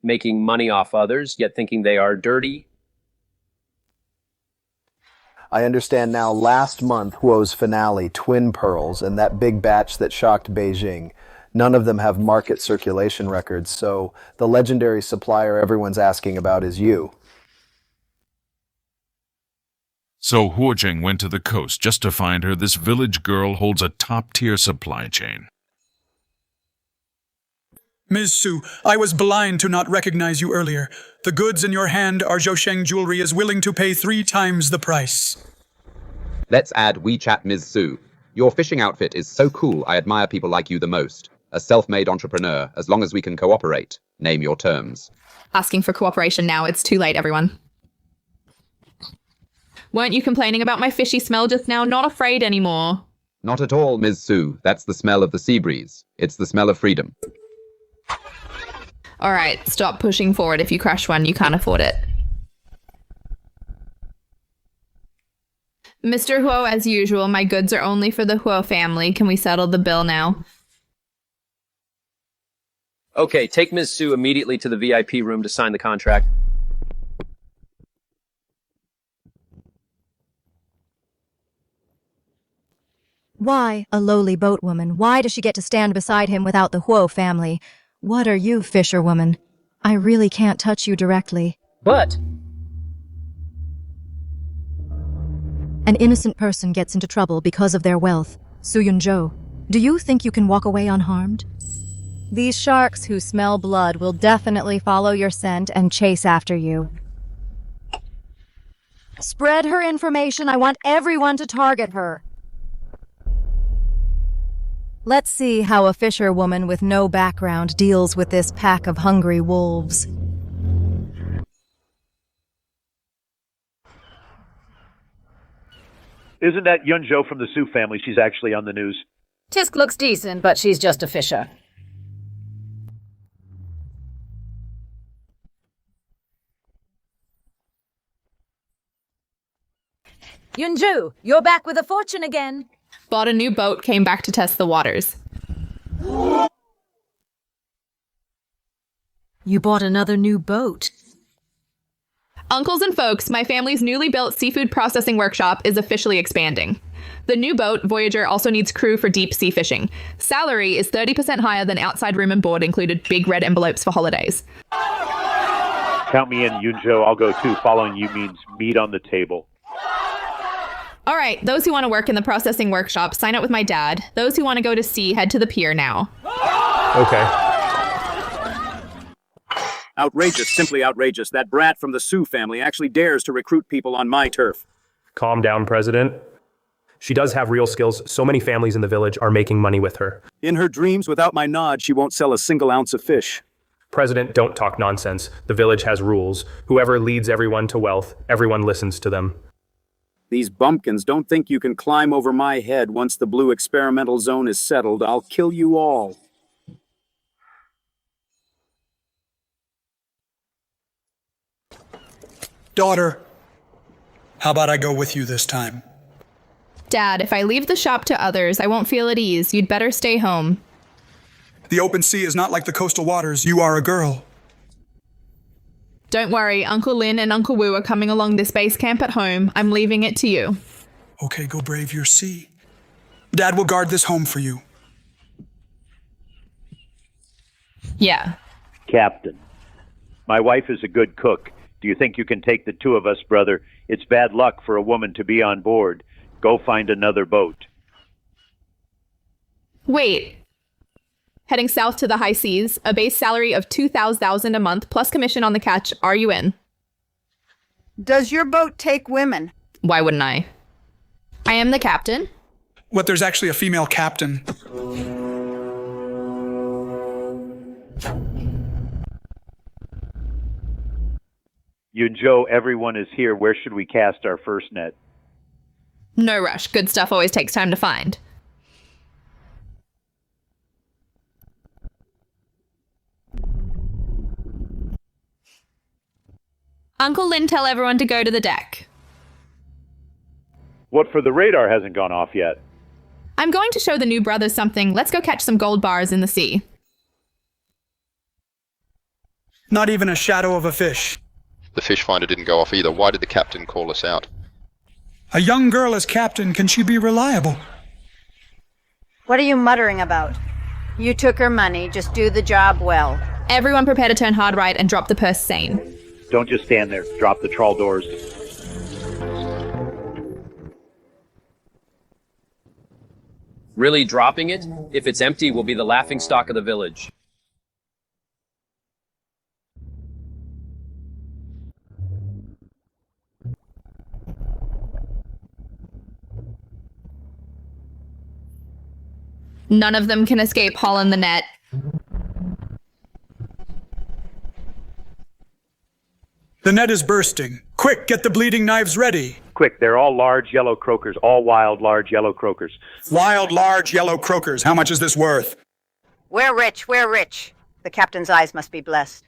making money off others, yet thinking they are dirty. I understand now last month Huo's finale, Twin Pearls, and that big batch that shocked Beijing. None of them have market circulation records, so the legendary supplier everyone's asking about is you. So Huojing went to the coast just to find her. This village girl holds a top-tier supply chain. Ms. Su, I was blind to not recognize you earlier. The goods in your hand are Zhousheng Jewelry is willing to pay 3 times the price. Let's add WeChat Ms. Su. Your fishing outfit is so cool, I admire people like you the most. A self-made entrepreneur, as long as we can cooperate. Name your terms. Asking for cooperation now, it's too late, everyone. Weren't you complaining about my fishy smell just now? Not afraid anymore. Not at all, Ms. Su. That's the smell of the sea breeze. It's the smell of freedom. Alright, stop pushing forward. If you crash one, you can't afford it. Mr. Huo, as usual, my goods are only for the Huo family. Can we settle the bill now? Okay, take Ms. Su immediately to the VIP room to sign the contract. Why, a lowly boatwoman? Why does she get to stand beside him without the Huo family? What are you, fisherwoman? I really can't touch you directly. But an innocent person gets into trouble because of their wealth. Su Yunzhou, do you think you can walk away unharmed? These sharks who smell blood will definitely follow your scent and chase after you. Spread her information. I want everyone to target her. Let's see how a fisherwoman with no background deals with this pack of hungry wolves. Isn't that Yunzhou from the Su family? She's actually on the news. Tisk looks decent, but she's just a fisher. Yunzhou, you're back with a fortune again. Bought a new boat, came back to test the waters. You bought another new boat. Uncles and folks, my family's newly built seafood processing workshop is officially expanding. The new boat, Voyager, also needs crew for deep sea fishing. Salary is 30% higher than outside room and board, included big red envelopes for holidays. Count me in, Yunzhou. I'll go too. Following you means meat on the table. All right, those who want to work in the processing workshop, sign up with my dad. Those who want to go to sea, head to the pier now. Okay. Outrageous, simply outrageous. That brat from the Su family actually dares to recruit people on my turf. Calm down, President. She does have real skills. So many families in the village are making money with her. In her dreams, without my nod, she won't sell a single ounce of fish. President, don't talk nonsense. The village has rules. Whoever leads everyone to wealth, everyone listens to them. These bumpkins don't think you can climb over my head. Once the blue experimental zone is settled, I'll kill you all. Daughter, how about I go with you this time? Dad, if I leave the shop to others, I won't feel at ease. You'd better stay home. The open sea is not like the coastal waters. You are a girl. Don't worry, Uncle Lin and Uncle Wu are coming along this base camp at home. I'm leaving it to you. Okay, go brave your sea. Dad will guard this home for you. Yeah. Captain, my wife is a good cook. Do you think you can take the two of us, brother? It's bad luck for a woman to be on board. Go find another boat. Wait. Heading south to the high seas, a base salary of $2,000 a month plus commission on the catch. Are you in? Does your boat take women? Why wouldn't I? I am the captain. What, there's actually a female captain? Yunzhou, everyone is here. Where should we cast our first net? No rush. Good stuff always takes time to find. Uncle Lin, tell everyone to go to the deck. What for the radar hasn't gone off yet? I'm going to show the new brothers something. Let's go catch some gold bars in the sea. Not even a shadow of a fish. The fish finder didn't go off either. Why did the captain call us out? A young girl as captain, can she be reliable? What are you muttering about? You took her money, just do the job well. Everyone prepare to turn hard right and drop the purse sane. Don't just stand there. Drop the trawl doors. Really dropping it? If it's empty, we'll be the laughingstock of the village. None of them can escape Hall in the net. The net is bursting. Quick, get the bleeding knives ready. Quick, they're all large yellow croakers. All wild, large yellow croakers. Wild, large, yellow croakers. How much is this worth? We're rich, we're rich. The captain's eyes must be blessed.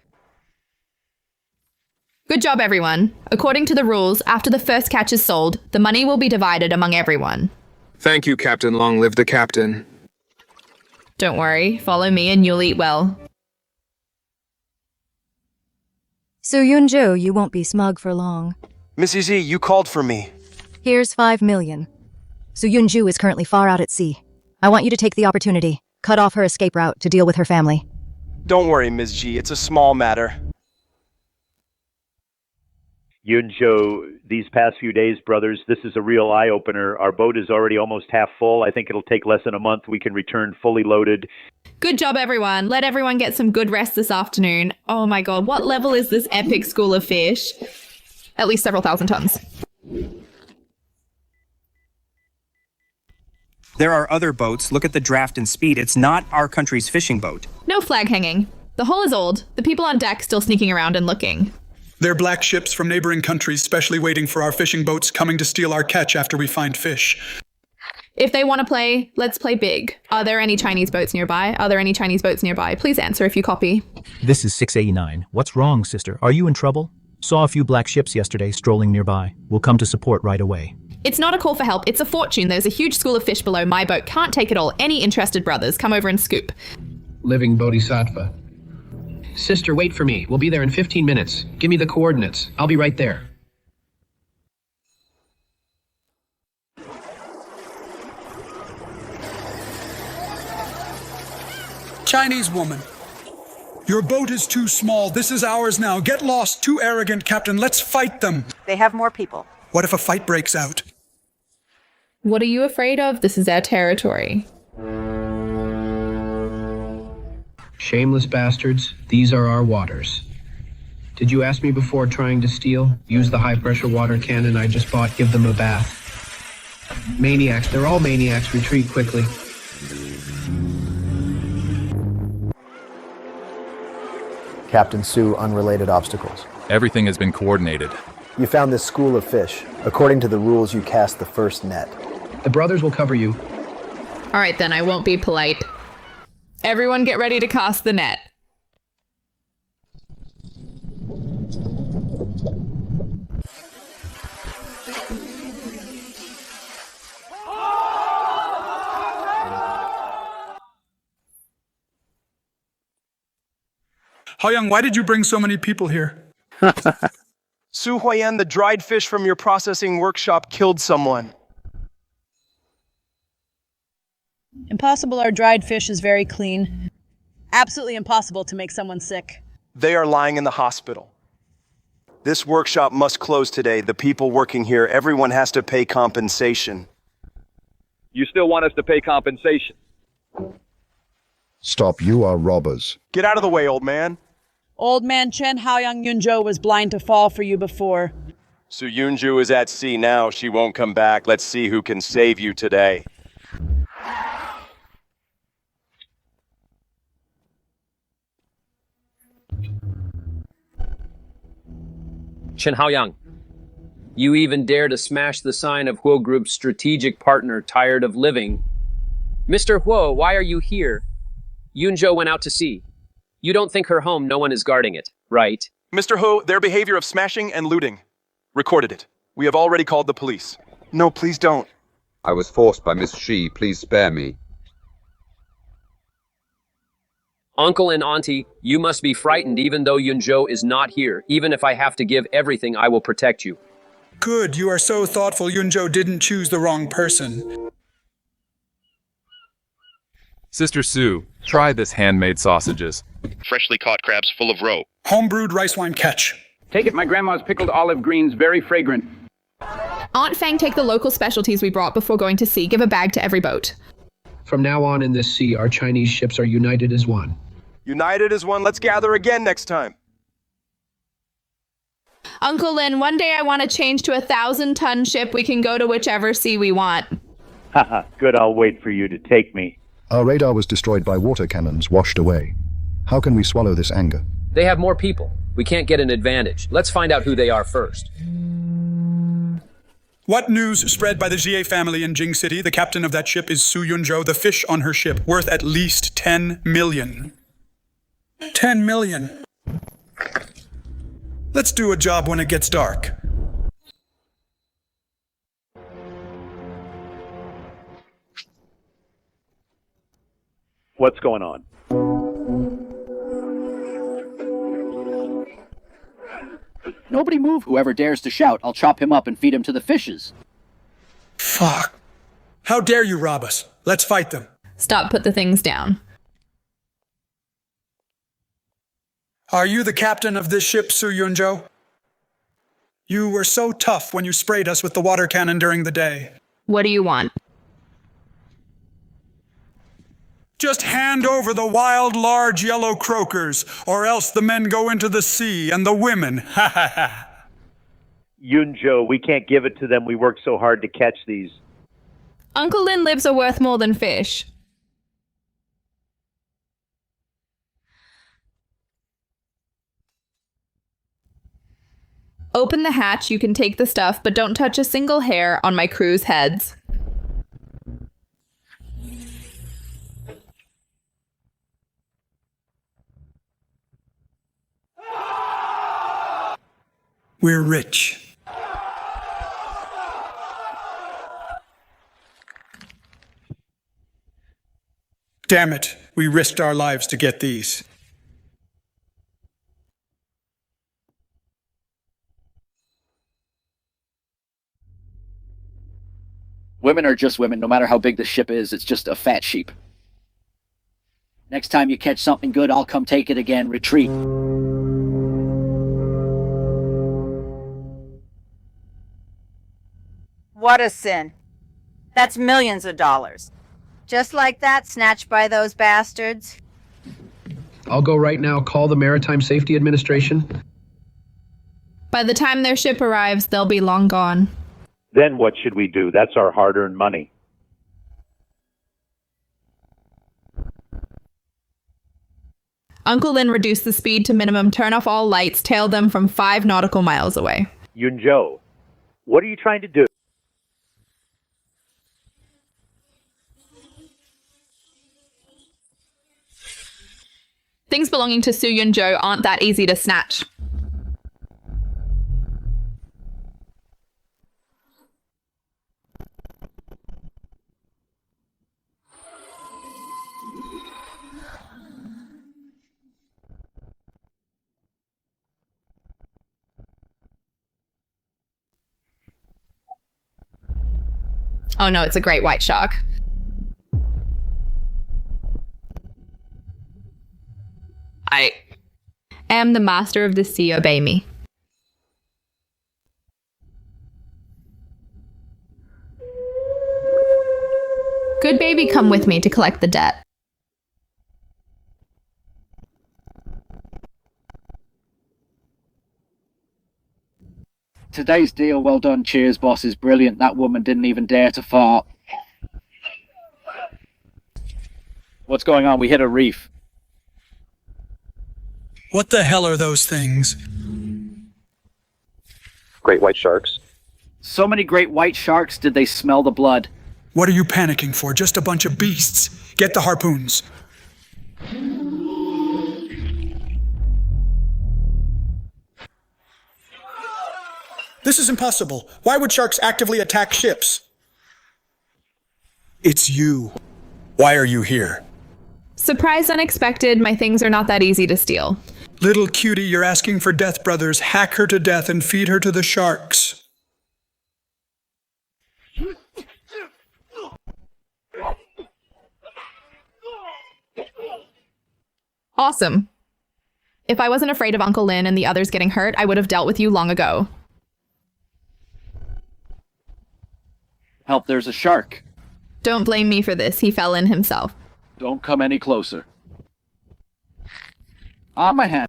Good job, everyone. According to the rules, after the first catch is sold, the money will be divided among everyone. Thank you, Captain. Long live the captain. Don't worry, follow me and you'll eat well. So Yunzhou, you won't be smug for long. Mrs. Z, you called for me. Here's 5 million. So Yunzhou is currently far out at sea. I want you to take the opportunity, cut off her escape route to deal with her family. Don't worry, Ms. G. It's a small matter. Yunzhou, these past few days, brothers, this is a real eye-opener. Our boat is already almost half full. I think it'll take less than a month. We can return fully loaded. Good job, everyone. Let everyone get some good rest this afternoon. Oh my god, what level is this epic school of fish? At least several thousand tons. There are other boats. Look at the draft and speed. It's not our country's fishing boat. No flag hanging. The hull is old. The people on deck still sneaking around and looking. They're black ships from neighboring countries, specially waiting for our fishing boats coming to steal our catch after we find fish. If they want to play, let's play big. Are there any Chinese boats nearby? Are there any Chinese boats nearby? Please answer if you copy. This is 689. What's wrong, sister? Are you in trouble? Saw a few black ships yesterday strolling nearby. We'll come to support right away. It's not a call for help. It's a fortune. There's a huge school of fish below. My boat can't take it all. Any interested brothers, come over and scoop. Living Bodhisattva. Sister, wait for me. We'll be there in 15 minutes. Give me the coordinates. I'll be right there. Chinese woman. Your boat is too small. This is ours now. Get lost. Too arrogant, Captain. Let's fight them. They have more people. What if a fight breaks out? What are you afraid of? This is our territory. Shameless bastards, these are our waters. Did you ask me before trying to steal? Use the high-pressure water cannon I just bought, give them a bath. Maniacs, they're all maniacs, retreat quickly. Captain Sue, unrelated obstacles. Everything has been coordinated. You found this school of fish. According to the rules, you cast the first net. The brothers will cover you. All right, then, I won't be polite. Everyone get ready to cast the net. Haoyang, why did you bring so many people here? Su Huayan, the dried fish from your processing workshop killed someone. Impossible, our dried fish is very clean. Absolutely impossible to make someone sick. They are lying in the hospital. This workshop must close today. The people working here, everyone has to pay compensation. You still want us to pay compensation? Stop, you are robbers. Get out of the way, old man. Old man Chen Haoyang Yunzhou was blind to fall for you before. So Yunzhou is at sea now. She won't come back. Let's see who can save you today. Chen Haoyang, you even dare to smash the sign of Huo Group's strategic partner, Tired of Living. Mr. Huo, why are you here? Yunzhou went out to sea. You don't think her home, no one is guarding it, right? Mr. Ho, their behavior of smashing and looting. Recorded it. We have already called the police. No, please don't. I was forced by Miss Shi. Please spare me. Uncle and Auntie, you must be frightened even though Yunzhou is not here. Even if I have to give everything, I will protect you. Good, you are so thoughtful Yunzhou didn't choose the wrong person. Sister Sue, try this handmade sausages. Freshly caught crabs full of roe. Homebrewed rice wine catch. Take it, my grandma's pickled olive greens, very fragrant. Aunt Fang, take the local specialties we brought before going to sea. Give a bag to every boat. From now on in this sea, our Chinese ships are united as one. United as one. Let's gather again next time. Uncle Lin, one day I want to change to a 1,000-ton ship. We can go to whichever sea we want. Haha, good, I'll wait for you to take me. Our radar was destroyed by water cannons washed away. How can we swallow this anger? They have more people. We can't get an advantage. Let's find out who they are first. What news spread by the Jie family in Jing City? The captain of that ship is Su Yunzhou, the fish on her ship, worth at least 10 million. 10 million. Let's do a job when it gets dark. What's going on? Nobody move. Whoever dares to shout, I'll chop him up and feed him to the fishes. Fuck. How dare you rob us? Let's fight them. Stop, put the things down. Are you the captain of this ship, Su Yunzhou? You were so tough when you sprayed us with the water cannon during the day. What do you want? Just hand over the wild, large yellow croakers, or else the men go into the sea and the women. Ha ha ha. Yunzhou, we can't give it to them. We worked so hard to catch these. Uncle Lin lives are worth more than fish. Open the hatch, you can take the stuff, but don't touch a single hair on my crew's heads. We're rich. Damn it, we risked our lives to get these. Women are just women, no matter how big the ship is, it's just a fat sheep. Next time you catch something good, I'll come take it again. Retreat. What a sin. That's millions of dollars. Just like that, snatched by those bastards. I'll go right now, call the Maritime Safety Administration. By the time their ship arrives, they'll be long gone. Then what should we do? That's our hard-earned money. Uncle Lin reduced the speed to minimum, turn off all lights, tail them from 5 nautical miles away. Yunzhou, what are you trying to do? Things belonging to Su Yunzhou aren't that easy to snatch. Oh no, it's a great white shark. am the master of the sea, obey me. Good baby, come with me to collect the debt. Today's deal, well done, cheers, boss, is brilliant. That woman didn't even dare to fart. What's going on? We hit a reef. What the hell are those things? Great white sharks. So many great white sharks, did they smell the blood? What are you panicking for? Just a bunch of beasts. Get the harpoons. This is impossible. Why would sharks actively attack ships? It's you. Why are you here? Surprise, unexpected, my things are not that easy to steal. Little cutie, you're asking for death, brothers. Hack her to death and feed her to the sharks. Awesome. If I wasn't afraid of Uncle Lin and the others getting hurt, I would have dealt with you long ago. Help, there's a shark. Don't blame me for this, he fell in himself. Don't come any closer. On my hand.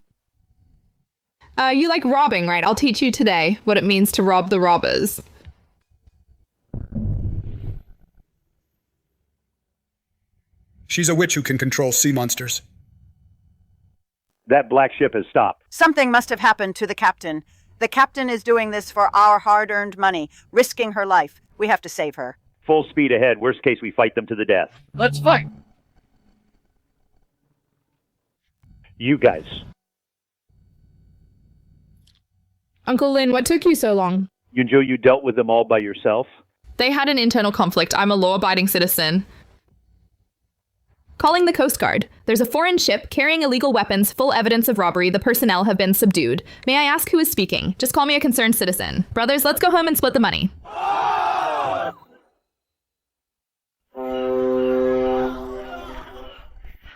You like robbing, right? I'll teach you today what it means to rob the robbers. She's a witch who can control sea monsters. That black ship has stopped. Something must have happened to the captain. The captain is doing this for our hard-earned money, risking her life. We have to save her. Full speed ahead. Worst case, we fight them to the death. Let's fight. You guys. Uncle Lin, what took you so long? Yunzhou, you dealt with them all by yourself? They had an internal conflict. I'm a law-abiding citizen. Calling the Coast Guard. There's a foreign ship carrying illegal weapons, full evidence of robbery. The personnel have been subdued. May I ask who is speaking? Just call me a concerned citizen. Brothers, let's go home and split the money.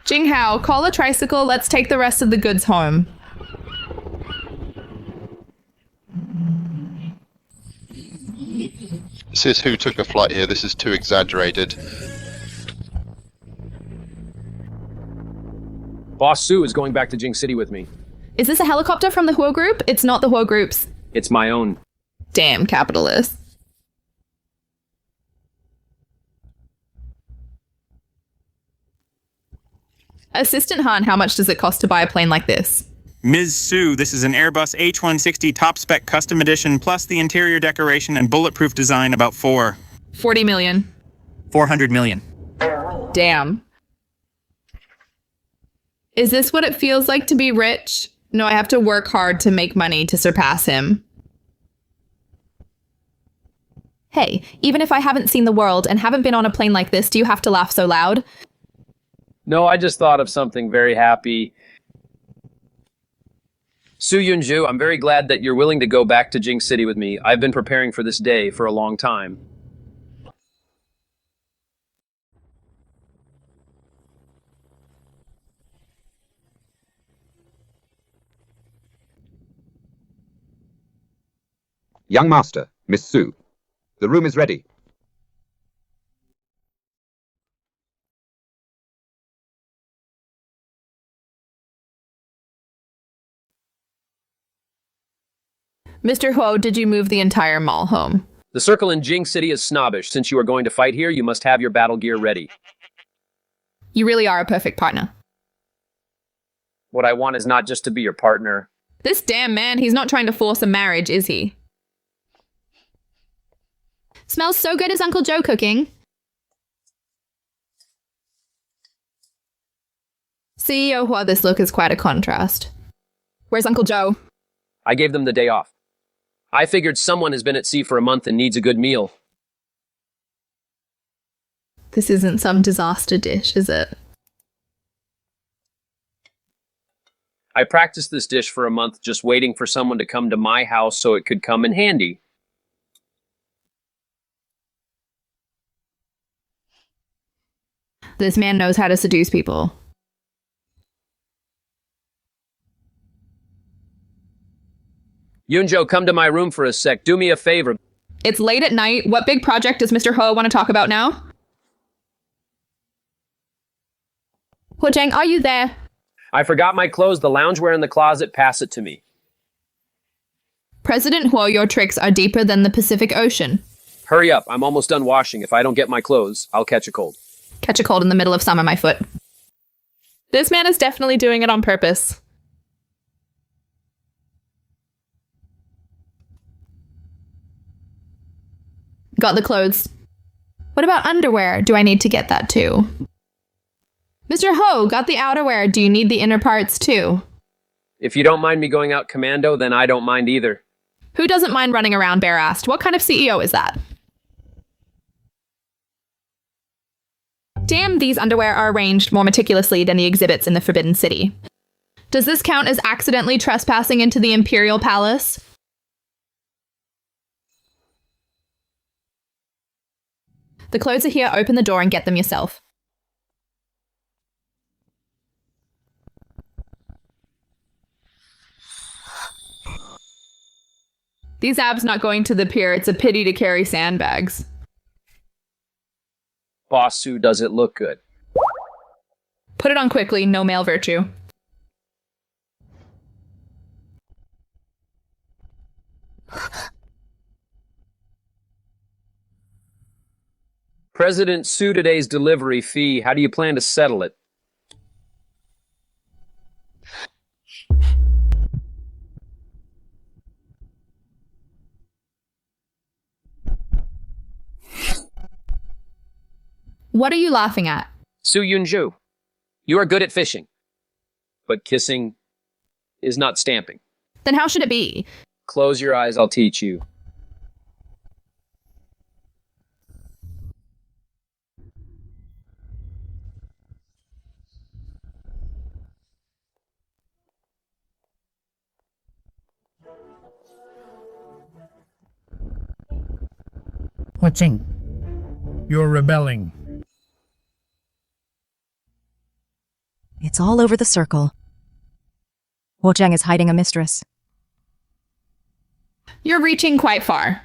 Jinghao, call a tricycle. Let's take the rest of the goods home. Sis, who took a flight here? This is too exaggerated. Boss Sue is going back to Jing City with me. Is this a helicopter from the Huo Group? It's not the Huo Group's. It's my own. Damn capitalists. Assistant Han, how much does it cost to buy a plane like this? Ms. Sue, this is an Airbus H160 top spec custom edition plus the interior decoration and bulletproof design, about 40 million. 400 million. Damn. Is this what it feels like to be rich? No, I have to work hard to make money to surpass him. Hey, even if I haven't seen the world and haven't been on a plane like this, do you have to laugh so loud? No, I just thought of something very happy. Su Yunzhou, I'm very glad that you're willing to go back to Jing City with me. I've been preparing for this day for a long time. Young master, Miss Sue. The room is ready. Mr. Huo, did you move the entire mall home? The circle in Jing City is snobbish. Since you are going to fight here, you must have your battle gear ready. You really are a perfect partner. What I want is not just to be your partner. This damn man, he's not trying to force a marriage, is he? Smells so good as Uncle Joe cooking. CEO Hua, this look is quite a contrast. Where's Uncle Joe? I gave them the day off. I figured someone has been at sea for a month and needs a good meal. This isn't some disaster dish, is it? I practiced this dish for a month just waiting for someone to come to my house so it could come in handy. This man knows how to seduce people. Yunzhou, come to my room for a sec. Do me a favor. It's late at night. What big project does Mr. Ho want to talk about now? Huo Zhang, are you there? I forgot my clothes, the loungewear in the closet. Pass it to me. President Huo, your tricks are deeper than the Pacific Ocean. Hurry up. I'm almost done washing. If I don't get my clothes, I'll catch a cold. Catch a cold in the middle of summer, my foot. This man is definitely doing it on purpose. Got the clothes. What about underwear? Do I need to get that too? Mr. Ho, got the outerwear. Do you need the inner parts too? If you don't mind me going out commando, then I don't mind either. Who doesn't mind running around bare-assed? What kind of CEO is that? Damn, these underwear are arranged more meticulously than the exhibits in the Forbidden City. Does this count as accidentally trespassing into the Imperial Palace? The clothes are here. Open the door and get them yourself. These abs not going to the pier. It's a pity to carry sandbags. Boss Sue, does it look good? Put it on quickly. No male virtue. President Sue, today's delivery fee. How do you plan to settle it? What are you laughing at? Sue Yunzhou, you are good at fishing. But kissing is not stamping. Then how should it be? Close your eyes, I'll teach you. Huo, you're rebelling. It's all over the circle. Huo Zhang is hiding a mistress. You're reaching quite far.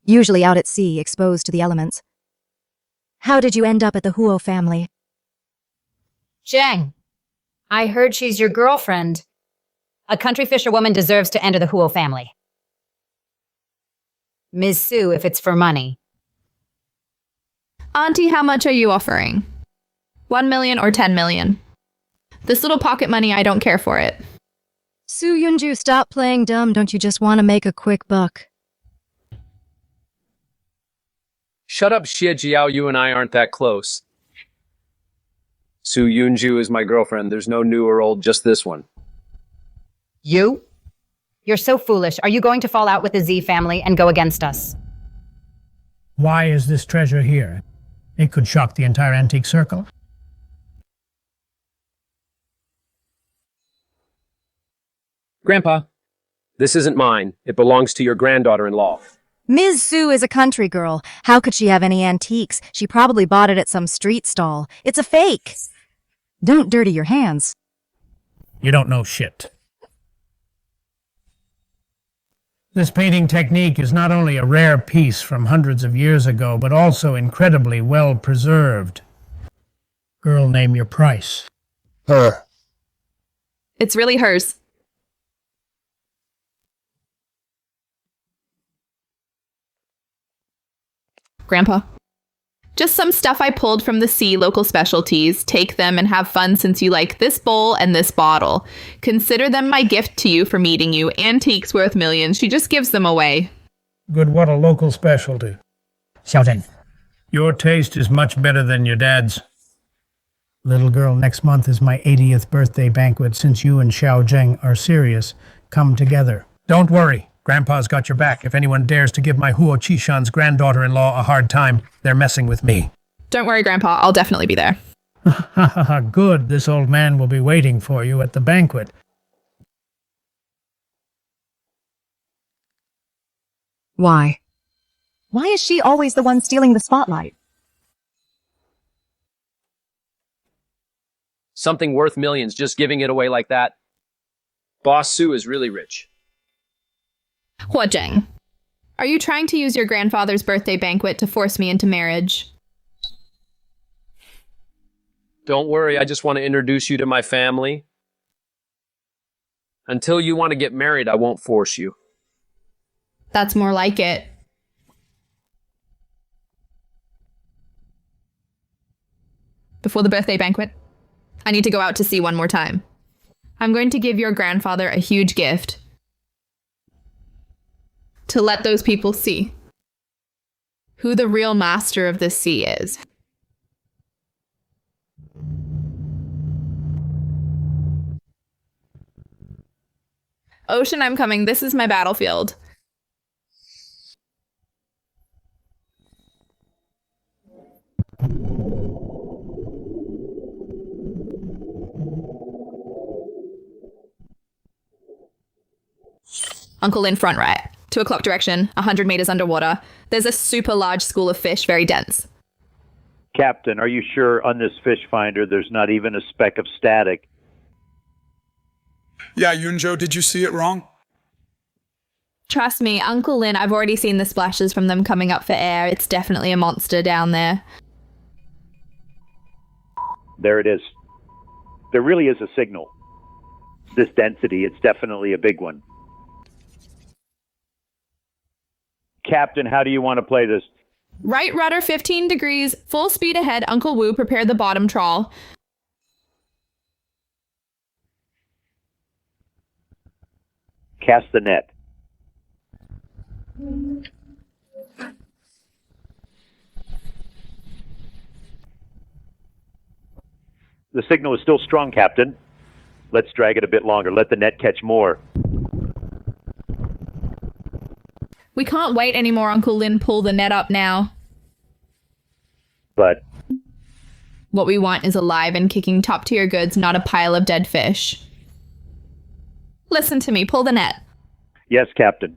Usually out at sea, exposed to the elements. How did you end up at the Huo family? Zhang, I heard she's your girlfriend. A country fisherwoman deserves to enter the Huo family. Ms. Sue, if it's for money. Auntie, how much are you offering? 1 million or 10 million? This little pocket money, I don't care for it. Sue Yunzhou, stop playing dumb. Don't you just want to make a quick buck? Shut up, Xie Jiao, you and I aren't that close. Sue Yunzhou is my girlfriend. There's no new or old, just this one. You? You're so foolish. Are you going to fall out with the Z family and go against us? Why is this treasure here? It could shock the entire antique circle. Grandpa, this isn't mine. It belongs to your granddaughter-in-law. Ms. Sue is a country girl. How could she have any antiques? She probably bought it at some street stall. It's a fake. Don't dirty your hands. You don't know shit. This painting technique is not only a rare piece from hundreds of years ago, but also incredibly well preserved. Girl, name your price. Her. It's really hers. Grandpa. Just some stuff I pulled from the sea, local specialties. Take them and have fun since you like this bowl and this bottle. Consider them my gift to you for meeting you. Antiques worth millions. She just gives them away. Good, what a local specialty. Xiaozhen. Your taste is much better than your dad's. Little girl, next month is my 80th birthday banquet. Since you and Xiao Zheng are serious, come together. Don't worry. Grandpa's got your back. If anyone dares to give my Huo Qishan's granddaughter-in-law a hard time, they're messing with me. Don't worry, Grandpa. I'll definitely be there. Ha ha ha, good. This old man will be waiting for you at the banquet. Why? Why is she always the one stealing the spotlight? Something worth millions, just giving it away like that. Boss Sue is really rich. Huojing, are you trying to use your grandfather's birthday banquet to force me into marriage? Don't worry, I just want to introduce you to my family. Until you want to get married, I won't force you. That's more like it. Before the birthday banquet, I need to go out to sea one more time. I'm going to give your grandfather a huge gift to let those people see who the real master of the sea is. Ocean, I'm coming. This is my battlefield. Uncle in front right. 2 o'clock direction, 100 meters underwater. There's a super large school of fish, very dense. Captain, are you sure on this fish finder there's not even a speck of static? Yeah, Yunzhou, did you see it wrong? Trust me, Uncle Lin, I've already seen the splashes from them coming up for air. It's definitely a monster down there. There it is. There really is a signal. This density, it's definitely a big one. Captain, how do you want to play this? Right rudder 15 degrees, full speed ahead. Uncle Wu, prepare the bottom trawl. Cast the net. The signal is still strong, Captain. Let's drag it a bit longer. Let the net catch more. We can't wait anymore, Uncle Lin. Pull the net up now. But what we want is alive and kicking top-tier goods, not a pile of dead fish. Listen to me. Pull the net. Yes, Captain.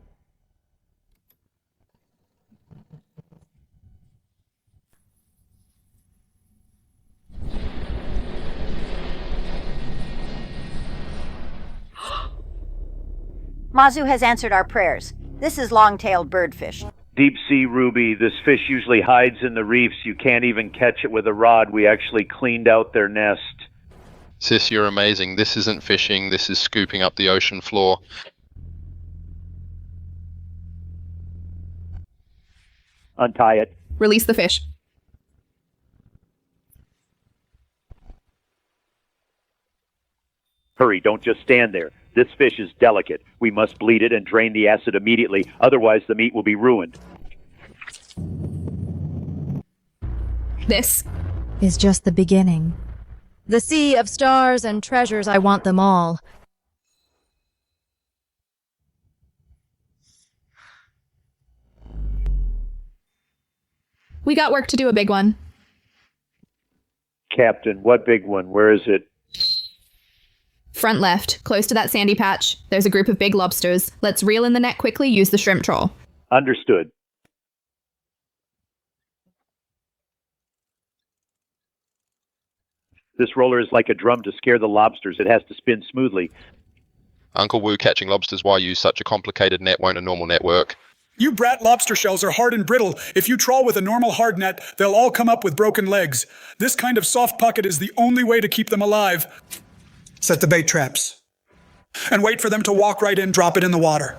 Mazu has answered our prayers. This is long-tailed birdfish. Deep sea ruby, this fish usually hides in the reefs. You can't even catch it with a rod. We actually cleaned out their nest. Sis, you're amazing. This isn't fishing, this is scooping up the ocean floor. Untie it. Release the fish. Hurry, don't just stand there. This fish is delicate. We must bleed it and drain the acid immediately, otherwise the meat will be ruined. This is just the beginning. The sea of stars and treasures, I want them all. We got work to do, a big one. Captain, what big one? Where is it? Front left, close to that sandy patch. There's a group of big lobsters. Let's reel in the net quickly, use the shrimp trawl. Understood. This roller is like a drum to scare the lobsters. It has to spin smoothly. Uncle Wu, catching lobsters, why use such a complicated net? Won't a normal net work? You brat lobster shells are hard and brittle. If you trawl with a normal hard net, they'll all come up with broken legs. This kind of soft pocket is the only way to keep them alive. Set the bait traps. And wait for them to walk right in, drop it in the water.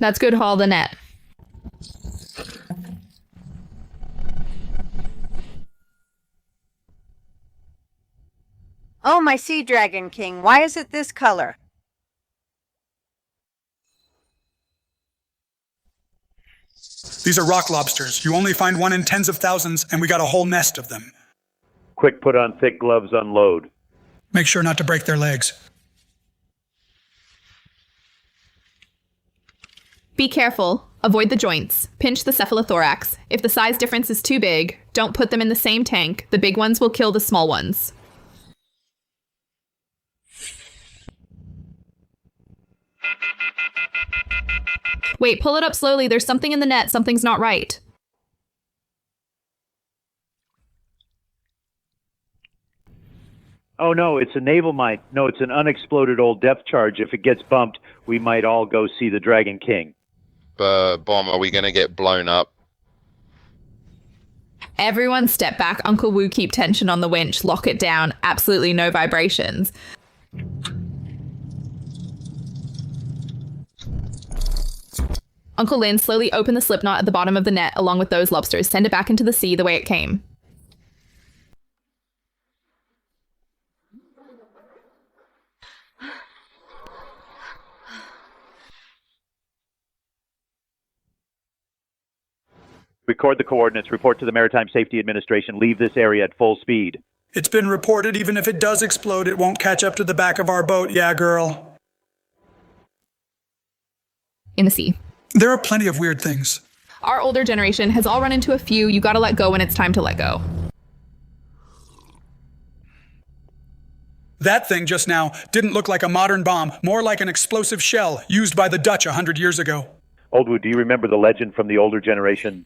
That's good, haul the net. Oh, my sea dragon king, why is it this color? These are rock lobsters. You only find one in tens of thousands, and we got a whole nest of them. Quick, put on thick gloves, unload. Make sure not to break their legs. Be careful. Avoid the joints. Pinch the cephalothorax. If the size difference is too big, don't put them in the same tank. The big ones will kill the small ones. Wait, pull it up slowly. There's something in the net. Something's not right. Oh no, it's a naval mine. No, it's an unexploded old depth charge. If it gets bumped, we might all go see the Dragon King. Bomb, are we going to get blown up? Everyone step back. Uncle Wu, keep tension on the winch. Lock it down. Absolutely no vibrations. Uncle Lin, slowly open the slip knot at the bottom of the net along with those lobsters. Send it back into the sea the way it came. Record the coordinates. Report to the Maritime Safety Administration. Leave this area at full speed. It's been reported even if it does explode, it won't catch up to the back of our boat, yeah, girl. In the sea. There are plenty of weird things. Our older generation has all run into a few. You gotta let go when it's time to let go. That thing just now didn't look like a modern bomb, more like an explosive shell used by the Dutch 100 years ago. Oldwood, do you remember the legend from the older generation?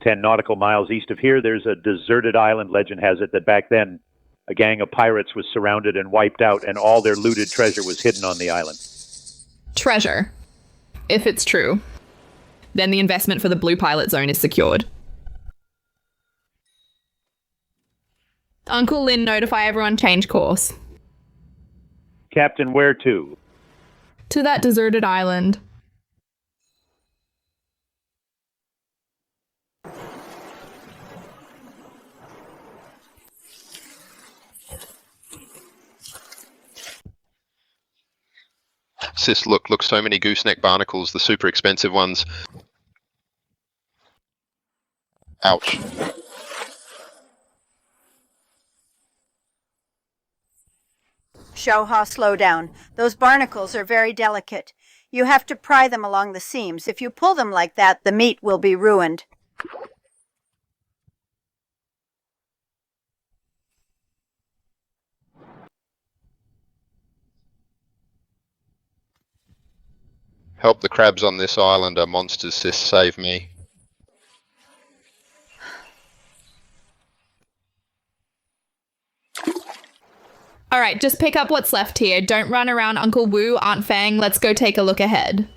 10 nautical miles east of here, there's a deserted island. Legend has it that back then, a gang of pirates was surrounded and wiped out, and all their looted treasure was hidden on the island. Treasure. If it's true. Then the investment for the Blue Pilot Zone is secured. Uncle Lin, notify everyone, change course. Captain, where to? To that deserted island. Sis, look, so many gooseneck barnacles, the super expensive ones. Ouch. Shoha, slow down. Those barnacles are very delicate. You have to pry them along the seams. If you pull them like that, the meat will be ruined. Help, the crabs on this island are monsters, sis, save me. Alright, just pick up what's left here. Don't run around Uncle Wu, Aunt Fang. Let's go take a look ahead.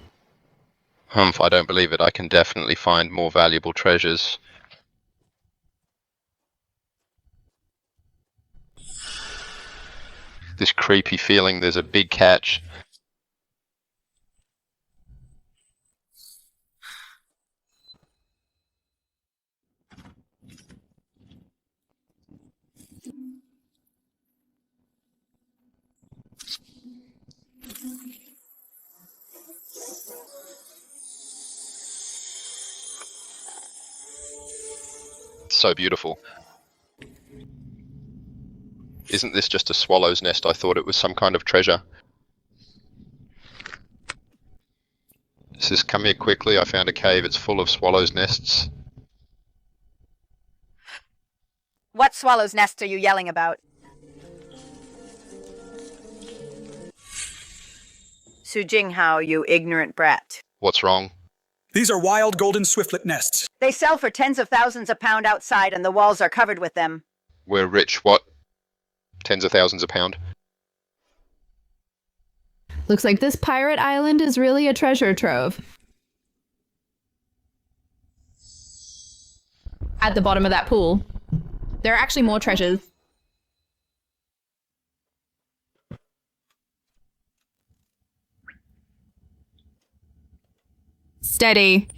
Humph, I don't believe it. I can definitely find more valuable treasures. This creepy feeling there's a big catch. So beautiful. Isn't this just a swallow's nest? I thought it was some kind of treasure. Sis, come here quickly. I found a cave. It's full of swallows' nests. What swallow's nest are you yelling about? Su Jinghao, you ignorant brat. What's wrong? These are wild golden swiftlet nests. They sell for tens of thousands a pound outside, and the walls are covered with them. We're rich, what? Tens of thousands a pound. Looks like this pirate island is really a treasure trove. At the bottom of that pool, there are actually more treasures. Steady.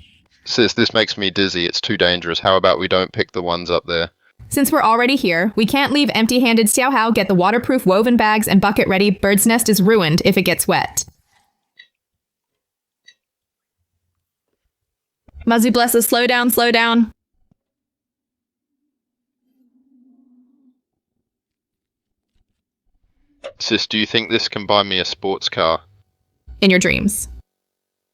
Sis, this makes me dizzy. It's too dangerous. How about we don't pick the ones up there? Since we're already here, we can't leave empty-handed. Xiao Hao, get the waterproof woven bags and bucket ready. Bird's nest is ruined if it gets wet. Mazu bless us. Slow down, slow down. Sis, do you think this can buy me a sports car? In your dreams.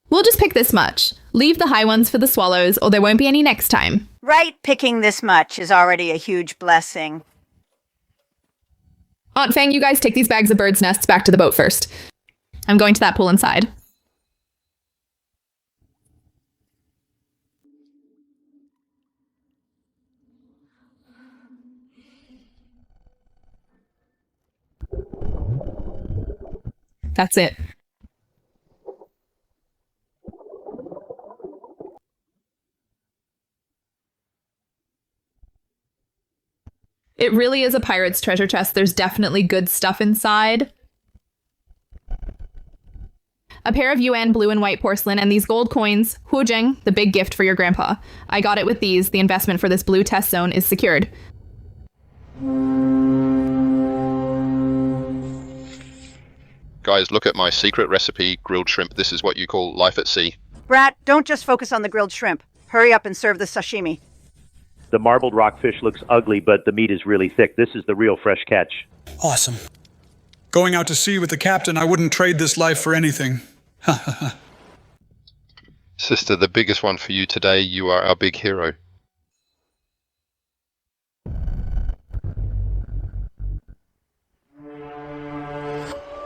We'll just pick this much. Leave the high ones for the swallows, or there won't be any next time. Right, picking this much is already a huge blessing. Aunt Fang, you guys take these bags of birds' nests back to the boat first. I'm going to that pool inside. That's it. It really is a pirate's treasure chest. There's definitely good stuff inside. A pair of Yuan blue and white porcelain and these gold coins. Hujing, the big gift for your grandpa. I got it with these. The investment for this blue test zone is secured. Guys, look at my secret recipe, grilled shrimp. This is what you call life at sea. Brat, don't just focus on the grilled shrimp. Hurry up and serve the sashimi. The marbled rockfish looks ugly, but the meat is really thick. This is the real fresh catch. Awesome. Going out to sea with the captain, I wouldn't trade this life for anything. Sister, the biggest one for you today. You are our big hero.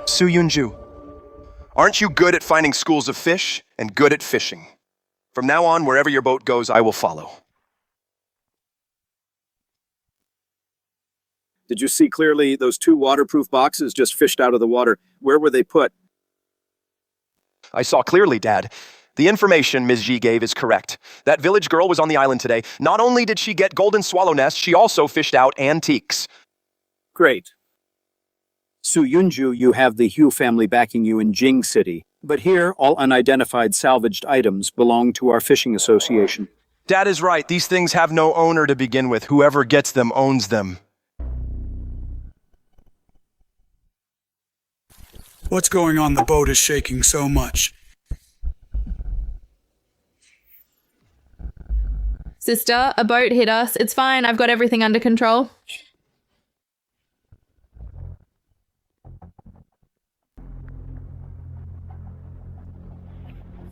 Su Yunzhou, aren't you good at finding schools of fish and good at fishing? From now on, wherever your boat goes, I will follow. Did you see clearly those 2 waterproof boxes just fished out of the water? Where were they put? I saw clearly, Dad. The information Ms. Ji gave is correct. That village girl was on the island today. Not only did she get golden swallow nests, she also fished out antiques. Great. Su Yunzhou, you have the Hu family backing you in Jing City. But here, all unidentified salvaged items belong to our fishing association. Dad is right. These things have no owner to begin with. Whoever gets them owns them. What's going on? The boat is shaking so much. Sister, a boat hit us. It's fine. I've got everything under control.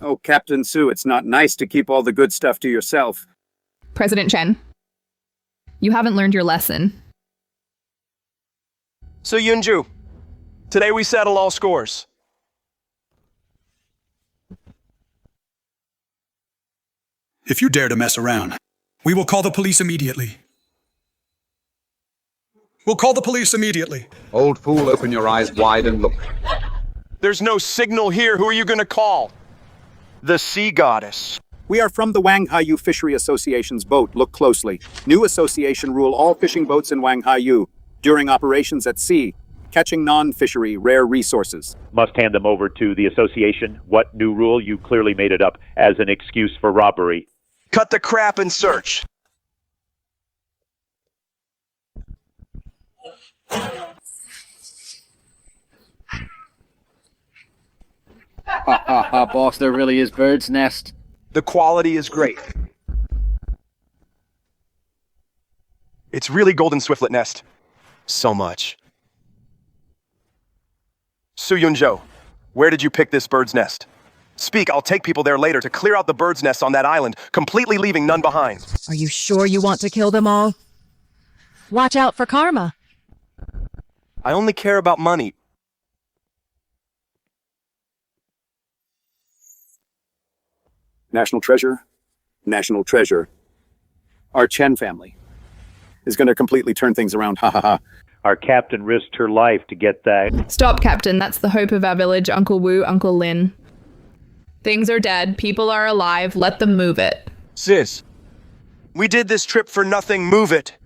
Oh, Captain Su, it's not nice to keep all the good stuff to yourself. President Chen, you haven't learned your lesson. Su Yunzhou, today we settle all scores. If you dare to mess around, we will call the police immediately. We'll call the police immediately. Old fool, open your eyes wide and look. There's no signal here. Who are you going to call? The Sea Goddess. We are from the Wanghaiyu Fishery Association's boat. Look closely. New association rule all fishing boats in Wanghaiyu during operations at sea, catching non-fishery rare resources. Must hand them over to the association. What new rule? You clearly made it up as an excuse for robbery. Cut the crap and search. Ha ha ha, boss, there really is bird's nest. The quality is great. It's really golden swiftlet nest. So much. Su Yunzhou, where did you pick this bird's nest? Speak, I'll take people there later to clear out the bird's nests on that island, completely leaving none behind. Are you sure you want to kill them all? Watch out for karma. I only care about money. National treasure, national treasure. Our Chen family is going to completely turn things around. Ha ha ha. Our captain risked her life to get that. Stop, Captain. That's the hope of our village. Uncle Wu, Uncle Lin. Things are dead. People are alive. Let them move it. Sis, we did this trip for nothing. Move it.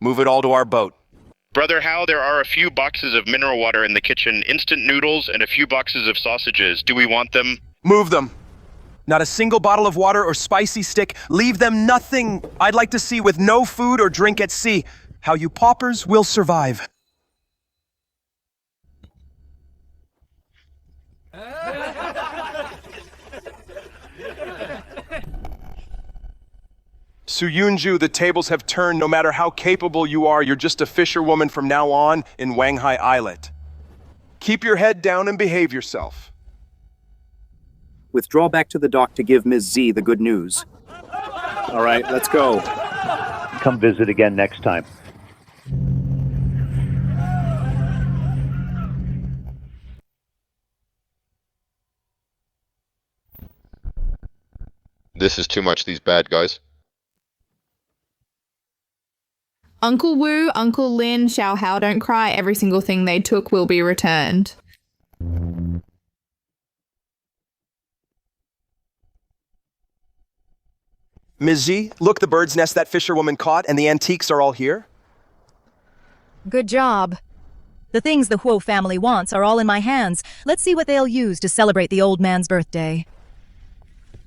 Move it all to our boat. Brother Hal, there are a few boxes of mineral water in the kitchen, instant noodles, and a few boxes of sausages. Do we want them? Move them. Not a single bottle of water or spicy stick. Leave them nothing. I'd like to see with no food or drink at sea how you paupers will survive. Su Yunzhou, the tables have turned. No matter how capable you are, you're just a fisherwoman from now on in Wanghai Islet. Keep your head down and behave yourself. Withdraw back to the dock to give Ms. Z the good news. All right, let's go. Come visit again next time. This is too much, these bad guys. Uncle Wu, Uncle Lin, Xiao Hao, don't cry. Every single thing they took will be returned. Ms. Ji, look, the bird's nest that fisherwoman caught and the antiques are all here. Good job. The things the Huo family wants are all in my hands. Let's see what they'll use to celebrate the old man's birthday.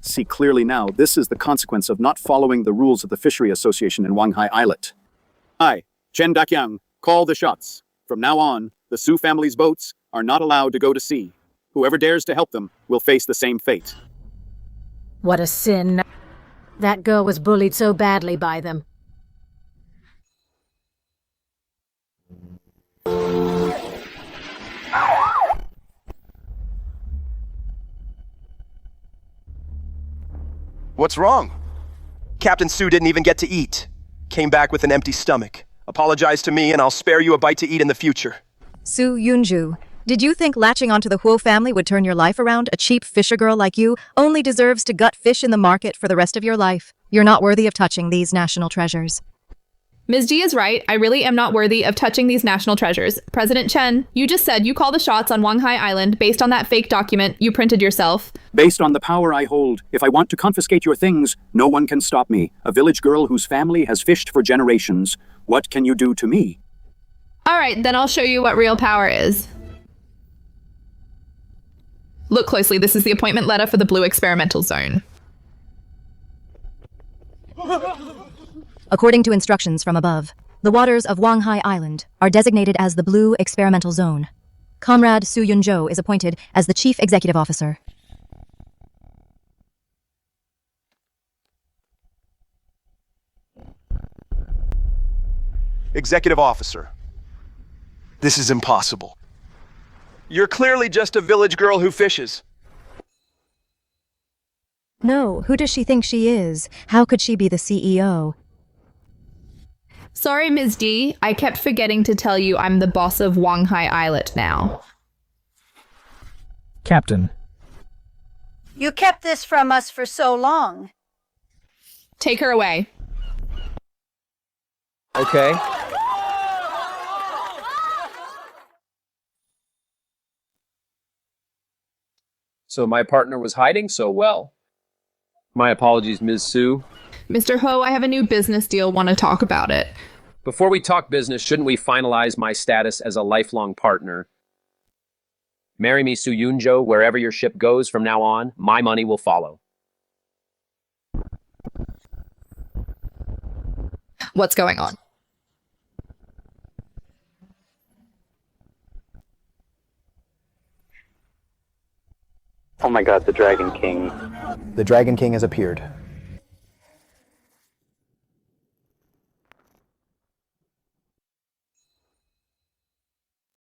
See clearly now, this is the consequence of not following the rules of the Fishery Association in Wanghai Islet. I, Chen Dakyang, call the shots. From now on, the Su family's boats are not allowed to go to sea. Whoever dares to help them will face the same fate. What a sin. That girl was bullied so badly by them. What's wrong? Captain Su didn't even get to eat. Came back with an empty stomach. Apologize to me and I'll spare you a bite to eat in the future. Su Yunzhou, did you think latching onto the Huo family would turn your life around? A cheap fisher girl like you only deserves to gut fish in the market for the rest of your life. You're not worthy of touching these national treasures. Ms. G is right. I really am not worthy of touching these national treasures. President Chen, you just said you call the shots on Wanghai Island based on that fake document you printed yourself. Based on the power I hold, if I want to confiscate your things, no one can stop me. A village girl whose family has fished for generations. What can you do to me? All right, then I'll show you what real power is. Look closely. This is the appointment letter for the Blue Experimental Zone. According to instructions from above, the waters of Wanghai Island are designated as the Blue Experimental Zone. Comrade Su Yunzhou is appointed as the Chief Executive Officer. Executive Officer. This is impossible. You're clearly just a village girl who fishes. No, who does she think she is? How could she be the CEO? Sorry, Ms. D. I kept forgetting to tell you I'm the boss of Wanghai Islet now. Captain. You kept this from us for so long. Take her away. Okay. So my partner was hiding so well. My apologies, Ms. Su. Mr. Ho, I have a new business deal. Want to talk about it. Before we talk business, shouldn't we finalize my status as a lifelong partner? Marry me, Su Yunzhou, wherever your ship goes from now on, my money will follow. What's going on? Oh my god, the Dragon King. The Dragon King has appeared.